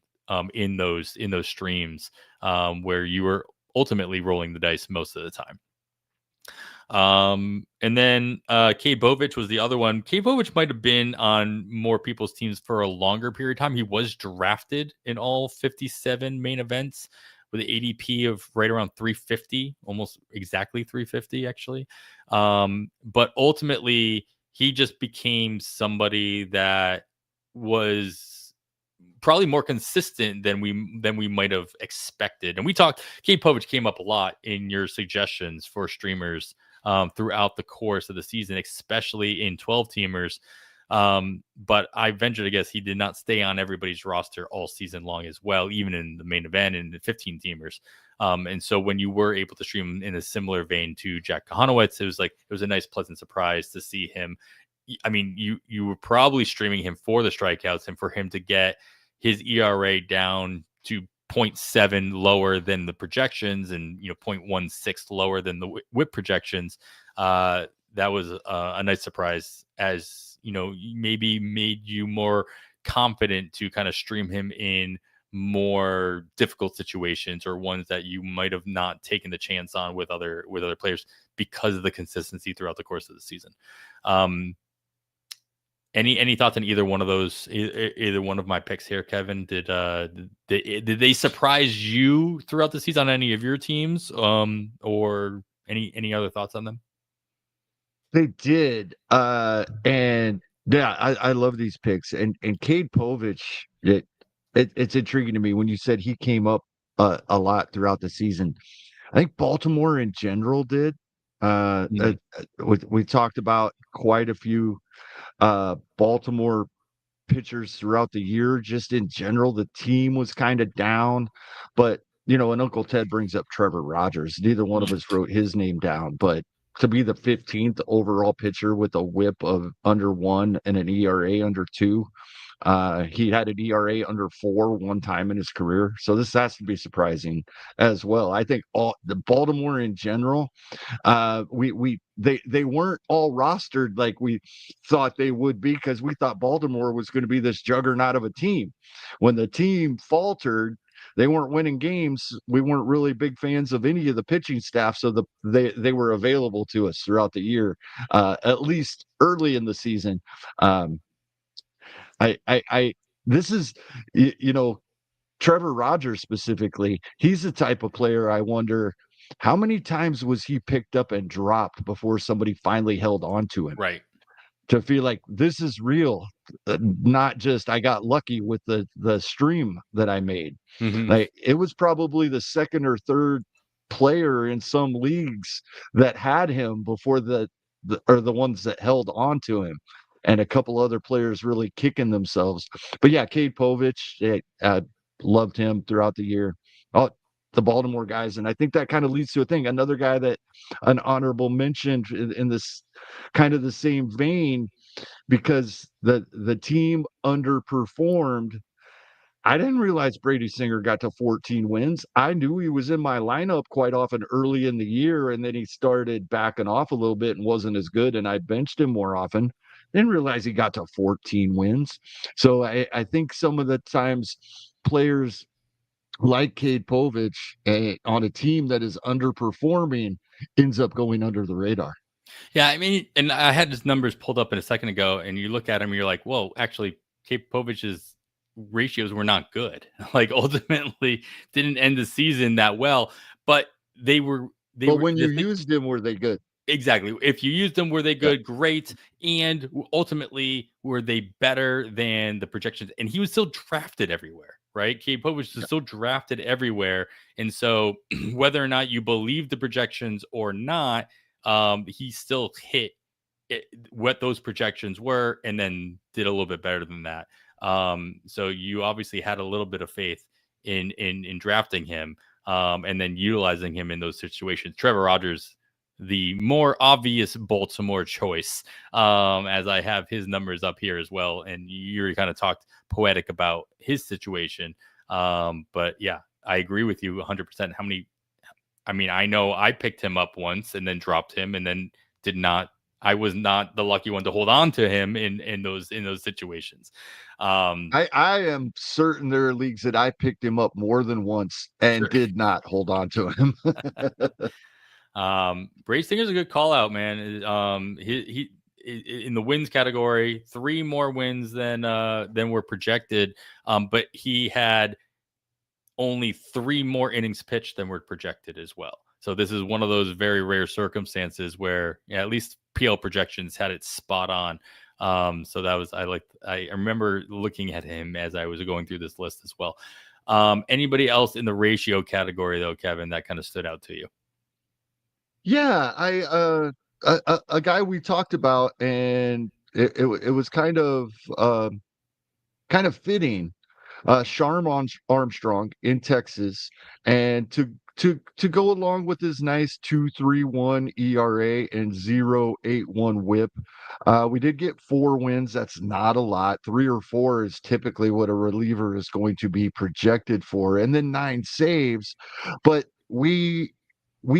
in those streams where you were ultimately rolling the dice most of the time. And then Cade Bovich was the other one. Cade Bovich might have been on more people's teams for a longer period of time. He was drafted in all 57 main events with an ADP of right around 350, almost exactly 350 actually. But ultimately, he just became somebody that was probably more consistent than we might have expected. And we talked, Cade Bovich came up a lot in your suggestions for streamers throughout the course of the season, especially in 12-teamers. But I venture to guess he did not stay on everybody's roster all season long as well, even in the main event and the 15-teamers. And so when you were able to stream in a similar vein to Jack Gahanowitz, it was a nice, pleasant surprise to see him. I mean, you were probably streaming him for the strikeouts and for him to get his ERA down to 0.7 lower than the projections and 0.16 lower than the whip projections. That was a nice surprise, as maybe made you more confident to kind of stream him in more difficult situations or ones that you might have not taken the chance on with other players because of the consistency throughout the course of the season. Any thoughts on either one of those? Either one of my picks here, Kevin? Did they surprise you throughout the season on any of your teams, or any other thoughts on them? They did, and yeah, I love these picks. And Cade Bovich, it's intriguing to me when you said he came up a lot throughout the season. I think Baltimore in general did. We talked about quite a few Baltimore pitchers throughout the year. Just in general, the team was kind of down. But, and Uncle Ted brings up Trevor Rogers. Neither one of us wrote his name down. But to be the 15th overall pitcher with a whip of under 1 and an ERA under 2, he had an ERA under 4 one time in his career. So this has to be surprising as well. I think all the Baltimore in general, they weren't all rostered like we thought they would be, because we thought Baltimore was going to be this juggernaut of a team. When the team faltered, they weren't winning games. We weren't really big fans of any of the pitching staff, so they were available to us throughout the year, at least early in the season. This is, Trevor Rogers specifically. He's the type of player I wonder how many times was he picked up and dropped before somebody finally held on to him. Right. To feel like this is real, not just I got lucky with the stream that I made. Mm-hmm. Like, it was probably the second or third player in some leagues that had him before the ones that held on to him, and a couple other players really kicking themselves. But yeah, Cade Bovich, loved him throughout the year. Oh, the Baltimore guys, and I think that kind of leads to a thing. Another guy that an honorable mention in this kind of the same vein, because the team underperformed. I didn't realize Brady Singer got to 14 wins. I knew he was in my lineup quite often early in the year, and then he started backing off a little bit and wasn't as good, and I benched him more often. Didn't realize he got to 14 wins. So I think some of the times players like Cade Povich on a team that is underperforming ends up going under the radar. Yeah, I mean, and I had his numbers pulled up in a second ago, and you look at him, and you're like, whoa, actually, Cape Povich's ratios were not good. Like, ultimately, didn't end the season that well, but they were. They But were when the you thing, used him, were they good? exactly. If you used them, were they Yeah. good? Great. And ultimately, were they better than the projections? And he was still drafted everywhere, right? Cape Povich was still drafted everywhere, and so whether or not you believe the projections or not, he still hit what those projections were, and then did a little bit better than that. So you obviously had a little bit of faith in drafting him, and then utilizing him in those situations. Trevor Rogers, the more obvious Baltimore choice, as I have his numbers up here as well, and you kind of talked poetic about his situation. But yeah, I agree with you 100%. How many? I mean, I know I picked him up once and then dropped him, and then did not. I was not the lucky one to hold on to him in those situations. I am certain there are leagues that I picked him up more than once and Sure. did not hold on to him. Bray Stinger's a good call out, man. He in the wins category, 3 more wins than were projected. But he had only 3 more innings pitched than were projected as well. So this is one of those very rare circumstances where, yeah, at least PL projections had it spot on. So that was I remember looking at him as I was going through this list as well. Anybody else in the ratio category though, Kevin, that kind of stood out to you? Yeah, a guy we talked about, and it was kind of fitting. Armstrong in Texas, and to go along with his nice 2.31 ERA and 0.81 WHIP. We did get 4 wins. That's not a lot. 3 or 4 is typically what a reliever is going to be projected for, and then 9 saves. But we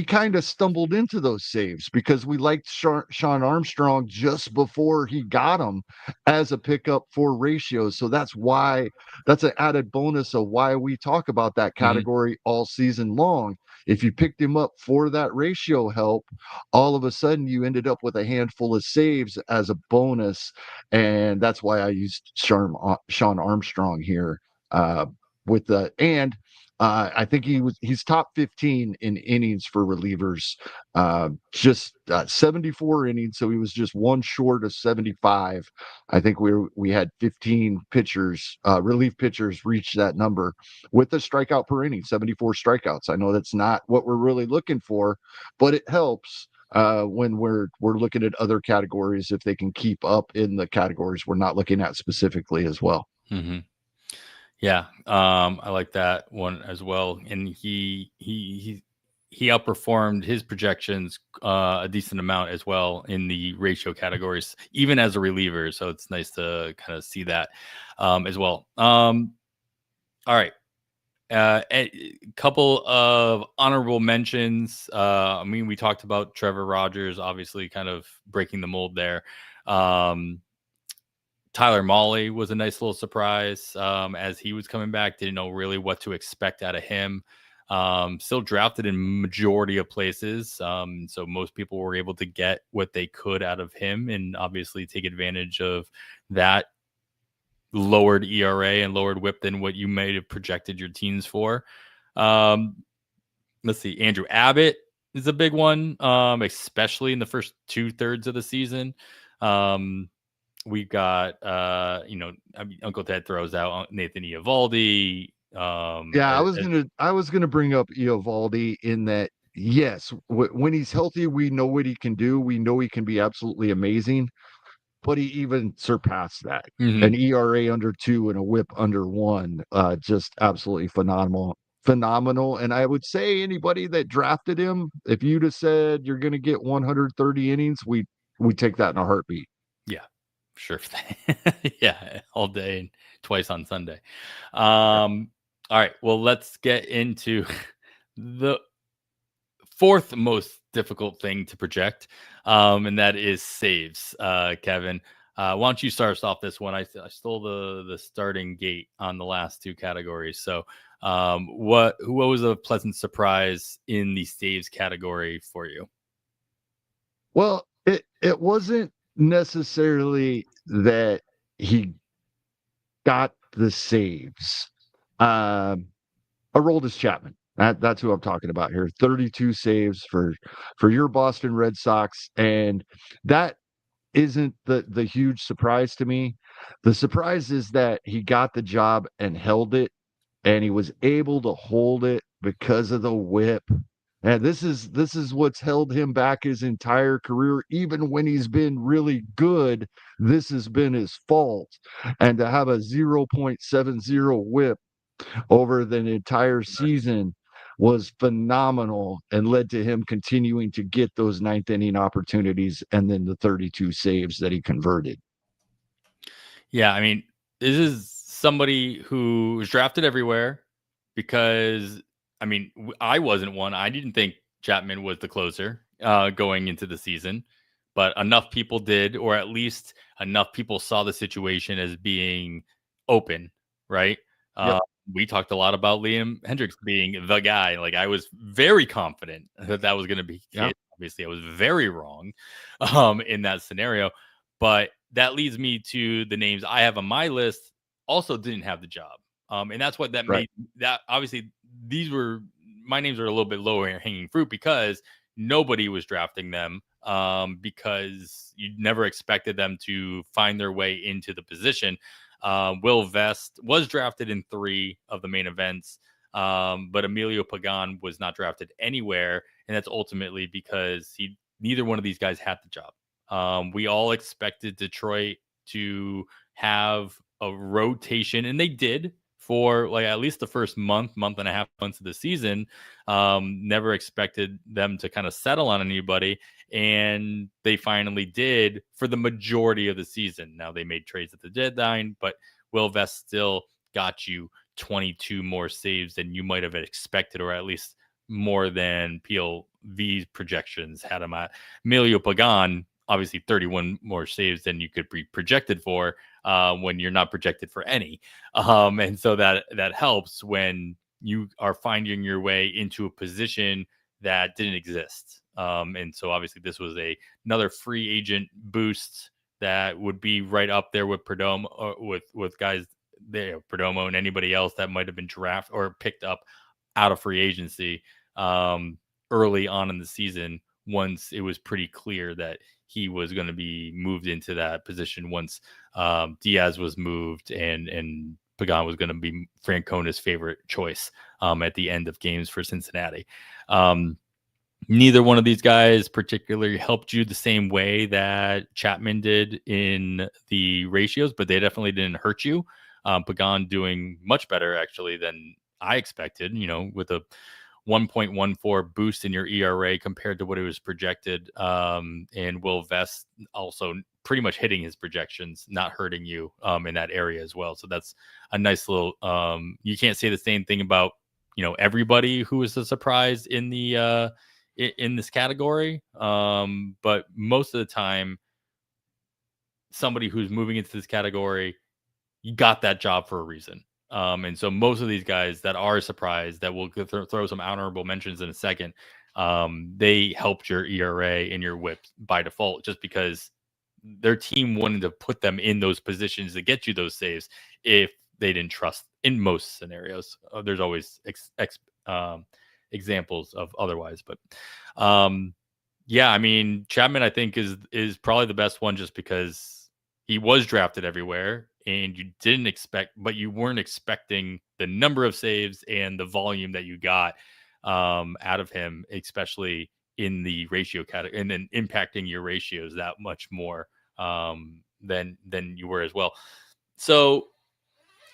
kind of stumbled into those saves because we liked Sean Armstrong just before he got him as a pickup for ratios. So that's an added bonus of why we talk about that Mm-hmm. category all season long. If you picked him up for that ratio help, all of a sudden you ended up with a handful of saves as a bonus. And that's why I used Sean Armstrong here with the, and I think he's top 15 in innings for relievers, just 74 innings, so he was just one short of 75. I think we had 15 pitchers, relief pitchers, reach that number with a strikeout per inning, 74 strikeouts. I know that's not what we're really looking for, but it helps when we're looking at other categories if they can keep up in the categories we're not looking at specifically as well. Mm-hmm. Yeah, I like that one as well, and he outperformed his projections a decent amount as well in the ratio categories, even as a reliever. So it's nice to kind of see that as well. All right, a couple of honorable mentions. I mean, we talked about Trevor Rogers, obviously, kind of breaking the mold there. Tyler Mahle was a nice little surprise as he was coming back. Didn't know really what to expect out of him. Still drafted in majority of places. So most people were able to get what they could out of him and obviously take advantage of that lowered ERA and lowered whip than what you may have projected your teams for. Let's see. Andrew Abbott is a big one, especially in the first 2/3 of the season. We've got, I mean, Uncle Ted throws out Nathan Eovaldi. Yeah, I was gonna bring up Eovaldi in that. Yes, when he's healthy, we know what he can do. We know he can be absolutely amazing, but he even surpassed that. An Mhm. ERA under 2 and a WHIP under 1, just absolutely phenomenal. And I would say anybody that drafted him, if you'd have said you're going to get 130 innings, we take that in a heartbeat. Yeah, sure thing. Yeah, all day and twice on Sunday. All right, well, let's get into the fourth most difficult thing to project, and that is saves. Kevin, why don't you start us off this one? I stole the starting gate on the last two categories. So, what was a pleasant surprise in the saves category for you? Well, it wasn't necessarily that he got the saves. Um, Aroldis Chapman. That's who I'm talking about here. 32 saves for your Boston Red Sox, and that isn't the huge surprise to me. The surprise is that he got the job and held it, and he was able to hold it because of the whip. And this is what's held him back his entire career. Even when he's been really good, this has been his fault. And to have a 0.70 whip over the entire season was phenomenal and led to him continuing to get those ninth inning opportunities and then the 32 saves that he converted. Yeah, I mean, this is somebody who was drafted everywhere because, I mean, I wasn't one. I didn't think Chapman was the closer going into the season, but enough people did, or at least enough people saw the situation as being open, right? Yep. Uh, we talked a lot about Liam Hendricks being the guy. Like, I was very confident that that was going to be the Yeah. case. Obviously, I was very wrong in that scenario. But that leads me to the names I have on my list also didn't have the job. And that's what that Right. made that obviously these were my names are a little bit lower hanging fruit because nobody was drafting them because you never expected them to find their way into the position. Will Vest was drafted in 3 of the main events, but Emilio Pagan was not drafted anywhere. And that's ultimately because neither one of these guys had the job. We all expected Detroit to have a rotation, and they did for like at least the first month and a half months of the season. Never expected them to kind of settle on anybody, and they finally did for the majority of the season. Now they made trades at the deadline, but Will Vest still got you 22 more saves than you might have expected, or at least more than PLV's projections had him at. Emilio Pagan, obviously 31 more saves than you could be projected for when you're not projected for any. And so that helps when you are finding your way into a position that didn't exist. And so obviously this was another free agent boost that would be right up there with Perdomo, with guys there, Perdomo and anybody else that might have been drafted or picked up out of free agency early on in the season once it was pretty clear that he was going to be moved into that position once Diaz was moved and Pagan was going to be Francona's favorite choice at the end of games for Cincinnati. Neither one of these guys particularly helped you the same way that Chapman did in the ratios, but they definitely didn't hurt you. Pagan doing much better actually than I expected, with a 1.14 boost in your ERA compared to what it was projected. And Will Vest also pretty much hitting his projections, not hurting you in that area as well. So that's a nice little, you can't say the same thing about, everybody who was a surprise in the, in this category. But most of the time, somebody who's moving into this category, you got that job for a reason. And so most of these guys that are surprised that we'll throw some honorable mentions in a second, they helped your ERA and your whip by default just because their team wanted to put them in those positions to get you those saves if they didn't trust in most scenarios. There's always examples of otherwise, but yeah, I mean, Chapman I think is probably the best one just because he was drafted everywhere and you didn't expect, but you weren't expecting the number of saves and the volume that you got out of him, especially in the ratio category, and then impacting your ratios that much more than you were as well. So,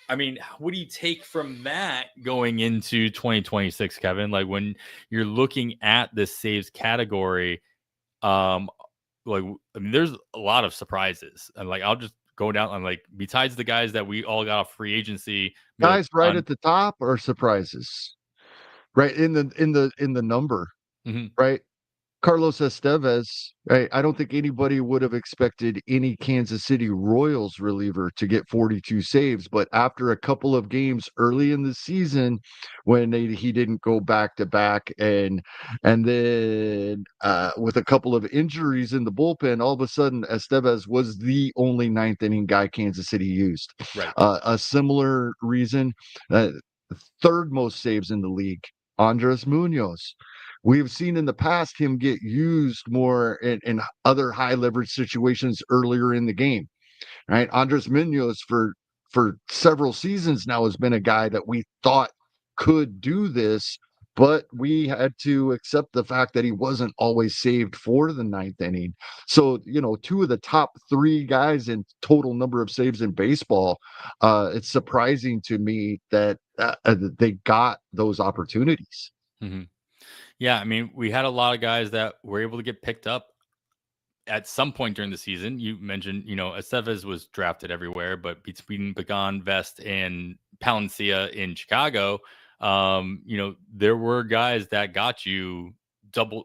I mean, what do you take from that going into 2026, Kevin? Like when you're looking at this saves category, um, like, I mean, there's a lot of surprises, and like I'll just go down on like besides the guys that we all got off free agency, Guys right on. at the top are surprises, right? In the number, Mhm. right? Carlos Estevez, right? I don't think anybody would have expected any Kansas City Royals reliever to get 42 saves, but after a couple of games early in the season, when he didn't go back to back, and then with a couple of injuries in the bullpen, all of a sudden Estevez was the only ninth inning guy Kansas City used. Right. A similar reason, third most saves in the league, Andres Munoz. We've seen in the past him get used more in other high leverage situations earlier in the game, right? Andres Munoz for several seasons now has been a guy that we thought could do this, but we had to accept the fact that he wasn't always saved for the ninth inning. So, two of the top three guys in total number of saves in baseball, it's surprising to me that they got those opportunities. Mm-hmm. Yeah, I mean, we had a lot of guys that were able to get picked up at some point during the season. You mentioned, Estevez was drafted everywhere, but between Pagan, Vest, and Palencia in Chicago, there were guys that got you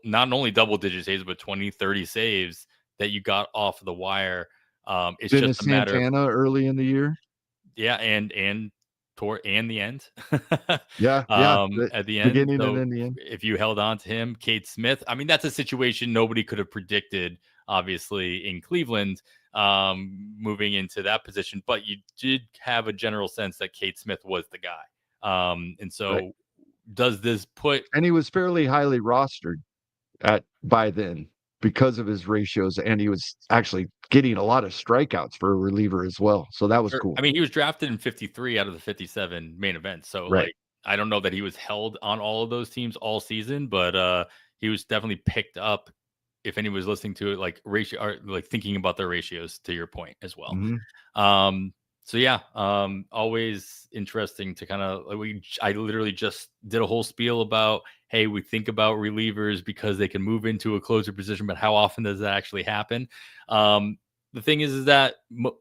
not only double digit saves, but 20, 30 saves that you got off the wire. It's just Dennis a matter of, Santana early in the year. yeah, and toward and the end. Yeah, the At the end. beginning and So then the end. if you held on to him, Kate Smith, I mean, that's a situation nobody could have predicted, obviously, in Cleveland, moving into that position, but you did have a general sense that Kate Smith was the guy. And so Right. does this put And he was fairly highly rostered by then because of his ratios, and he was actually getting a lot of strikeouts for a reliever as well. So that was Sure. cool. I mean, he was drafted in 53 out of the 57 main events. So, Right. like, I don't know that he was held on all of those teams all season, but he was definitely picked up if anyone was listening to it, like ratio or like thinking about their ratios to your point as well. Mhm. Um, so yeah, always interesting to kind of I literally just did a whole spiel about, hey, we think about relievers because they can move into a closer position, but how often does that actually happen? The thing is that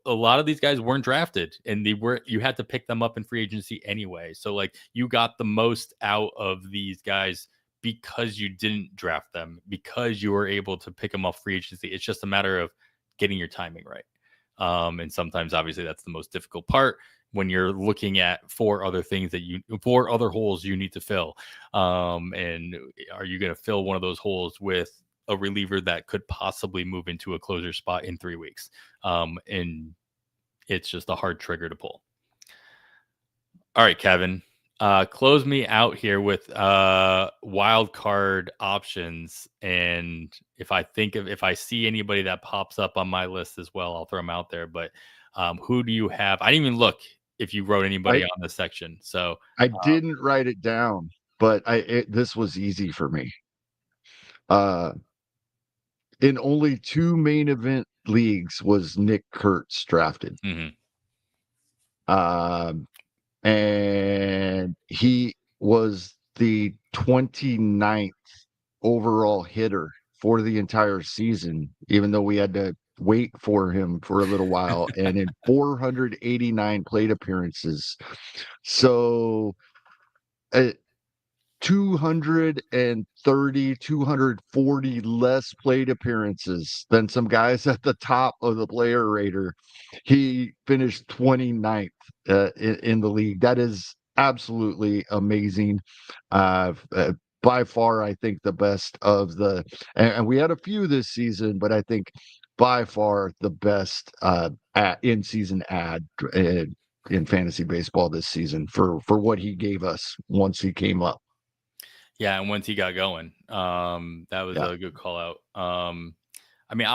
a lot of these guys weren't drafted, and you had to pick them up in free agency anyway. So like you got the most out of these guys because you didn't draft them, because you were able to pick them off free agency. It's just a matter of getting your timing right. And sometimes, obviously, that's the most difficult part when you're looking at four other holes you need to fill. And are you going to fill one of those holes with a reliever that could possibly move into a closer spot in 3 weeks? And it's just a hard trigger to pull. All right, Kevin, close me out here with wild card options. And if I see anybody that pops up on my list as well, I'll throw them out there. But who do you have? I didn't even look if you wrote anybody I on this section. So I didn't write it down, but this was easy for me. In only two main event leagues was Nick Kurtz drafted. mhm. Um, and he was the 29th overall hitter for the entire season, even though we had to wait for him for a little while, and in 489 plate appearances. So, uh, 230, 240 less plate appearances than some guys at the top of the player rater. He finished 29th in the league. That is absolutely amazing. By far, I think the best of and we had a few this season, but I think by far the best in-season ad in fantasy baseball this season for what he gave us once he came up. Yeah, and once he got going, that was Yeah. a good call out. I mean,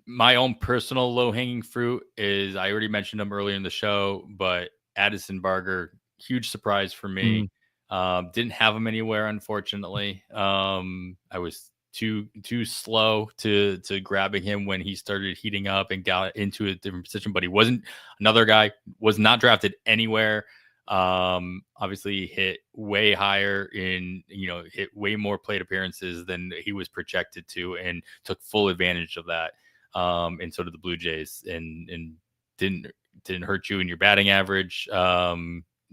my own personal low hanging fruit is I already mentioned him earlier in the show, but Addison Barger, huge surprise for me. Didn't have him anywhere, unfortunately. I was too slow to grabbing him when he started heating up and got into a different position, but he wasn't. Another guy was not drafted anywhere. Obviously hit way higher hit way more plate appearances than he was projected to, and took full advantage of that. And so did the Blue Jays, and didn't hurt you in your batting average.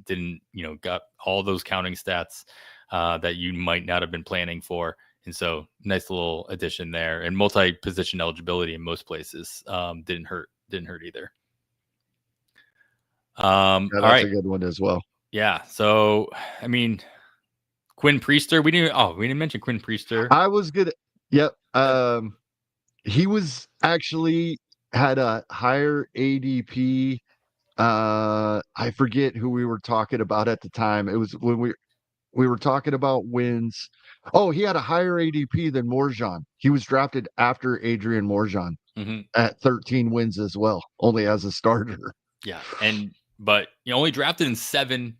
Didn't, got all those counting stats that you might not have been planning for. And so nice little addition there, and multi-position eligibility in most places. Didn't hurt either. Yeah, All that's right. a good one as well. Yeah. So, I mean, Quinn Priester, we didn't mention Quinn Priester. I was good. Yep. He was actually had a higher ADP. I forget who we were talking about at the time. It was when we were talking about wins. Oh, he had a higher ADP than Morjan. He was drafted after Adrian Morjan at 13 wins as well, only as a starter. Yeah, but only drafted in 7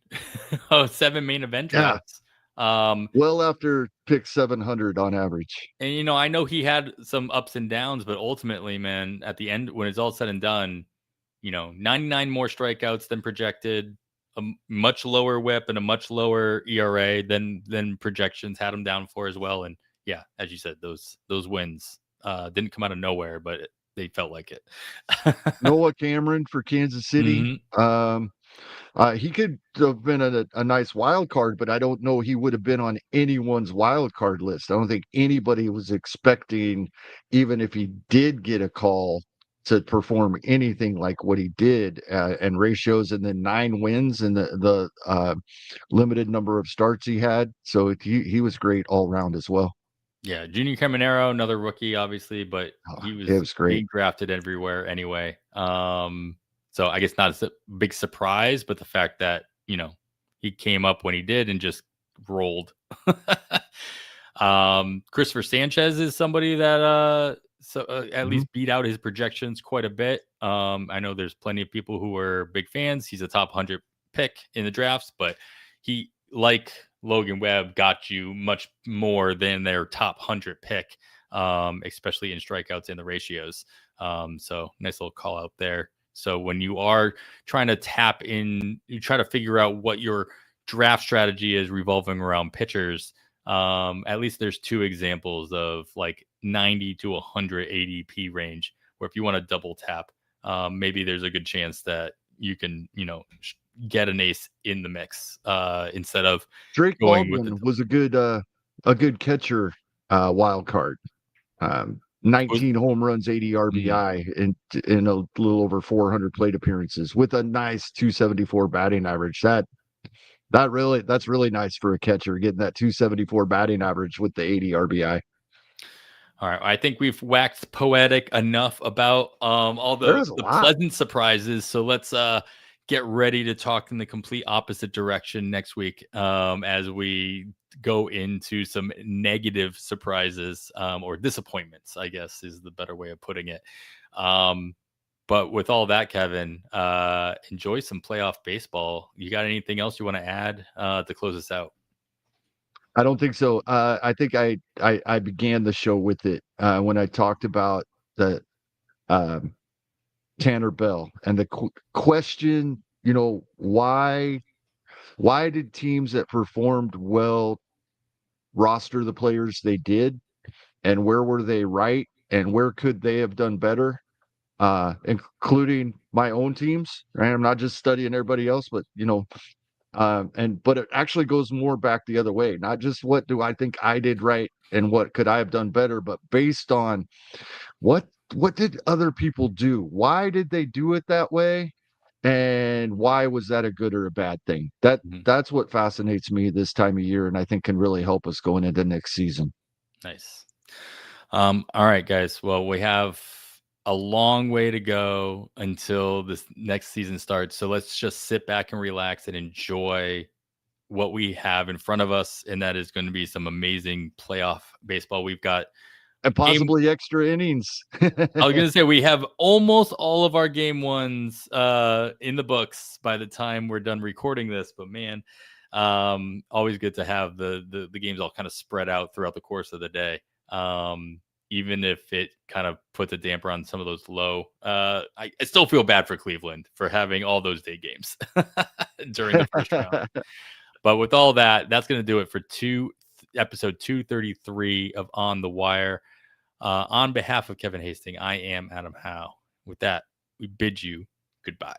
main event Yeah. drafts. Well after pick 700 on average. And I know he had some ups and downs, but ultimately, man, at the end, when it's all said and done, 99 more strikeouts than projected, a much lower WHIP and a much lower ERA than projections had him down for as well. And yeah, as you said, those wins didn't come out of nowhere, but they felt like it. Noah Cameron for Kansas City. He could have been a nice wild card, but I don't know he would have been on anyone's wild card list. I don't think anybody was expecting, even if he did get a call, to perform anything like what he did, and ratios, and then 9 wins and the limited number of starts he had. So he was great all around as well. Yeah, Junior Caminero, another rookie, obviously, but he was great. being drafted everywhere anyway. So I guess not a big surprise, but the fact that he came up when he did and just rolled. Christopher Sanchez is somebody that at least beat out his projections quite a bit. I know there's plenty of people who are big fans. He's a top 100 pick in the drafts, but he, like Logan Webb, got you much more than their top 100 pick, especially in strikeouts and the ratios. So nice little call out there. So when you are trying to tap in, you try to figure out what your draft strategy is revolving around pitchers. At least there's 2 examples of like 90 to 100 ADP range, where if you want to double tap, maybe there's a good chance that you can, get an ace in the mix instead of Drake going Baldwin with was a good catcher, wild card. 19 home runs, 80 RBI, in a little over 400 plate appearances with a nice 274 batting average. That's really nice for a catcher, getting that 274 batting average with the 80 RBI. All right, I think we've waxed poetic enough about all the pleasant surprises. So let's get ready to talk in the complete opposite direction next week, as we go into some negative surprises, or disappointments, I guess is the better way of putting it. But with all that, Kevin, enjoy some playoff baseball. You got anything else you want to add to close us out? I don't think so. I think I began the show with it when I talked about the Tanner Bell and the question. Why did teams that performed well roster the players they did, and where were they right, and where could they have done better, including my own teams, right? I'm not just studying everybody else, but but it actually goes more back the other way, not just what do I think I did right and what could I have done better, but based on what did other people do, why did they do it that way, and why was that a good or a bad thing? That's what fascinates me this time of year, and I think can really help us going into next season. Nice. All right, guys. Well, we have a long way to go until this next season starts. So let's just sit back and relax and enjoy what we have in front of us. And that is going to be some amazing playoff baseball. We've got and possibly extra innings. I was going to say we have almost all of our game ones in the books by the time we're done recording this. But man, always good to have the games all kind of spread out throughout the course of the day. even if it kind of puts a damper on some of those low. I still feel bad for Cleveland for having all those day games during the first round. But with all that, that's going to do it for episode 233 of On the Wire. On behalf of Kevin Hasting, I am Adam Howe. With that, we bid you goodbye.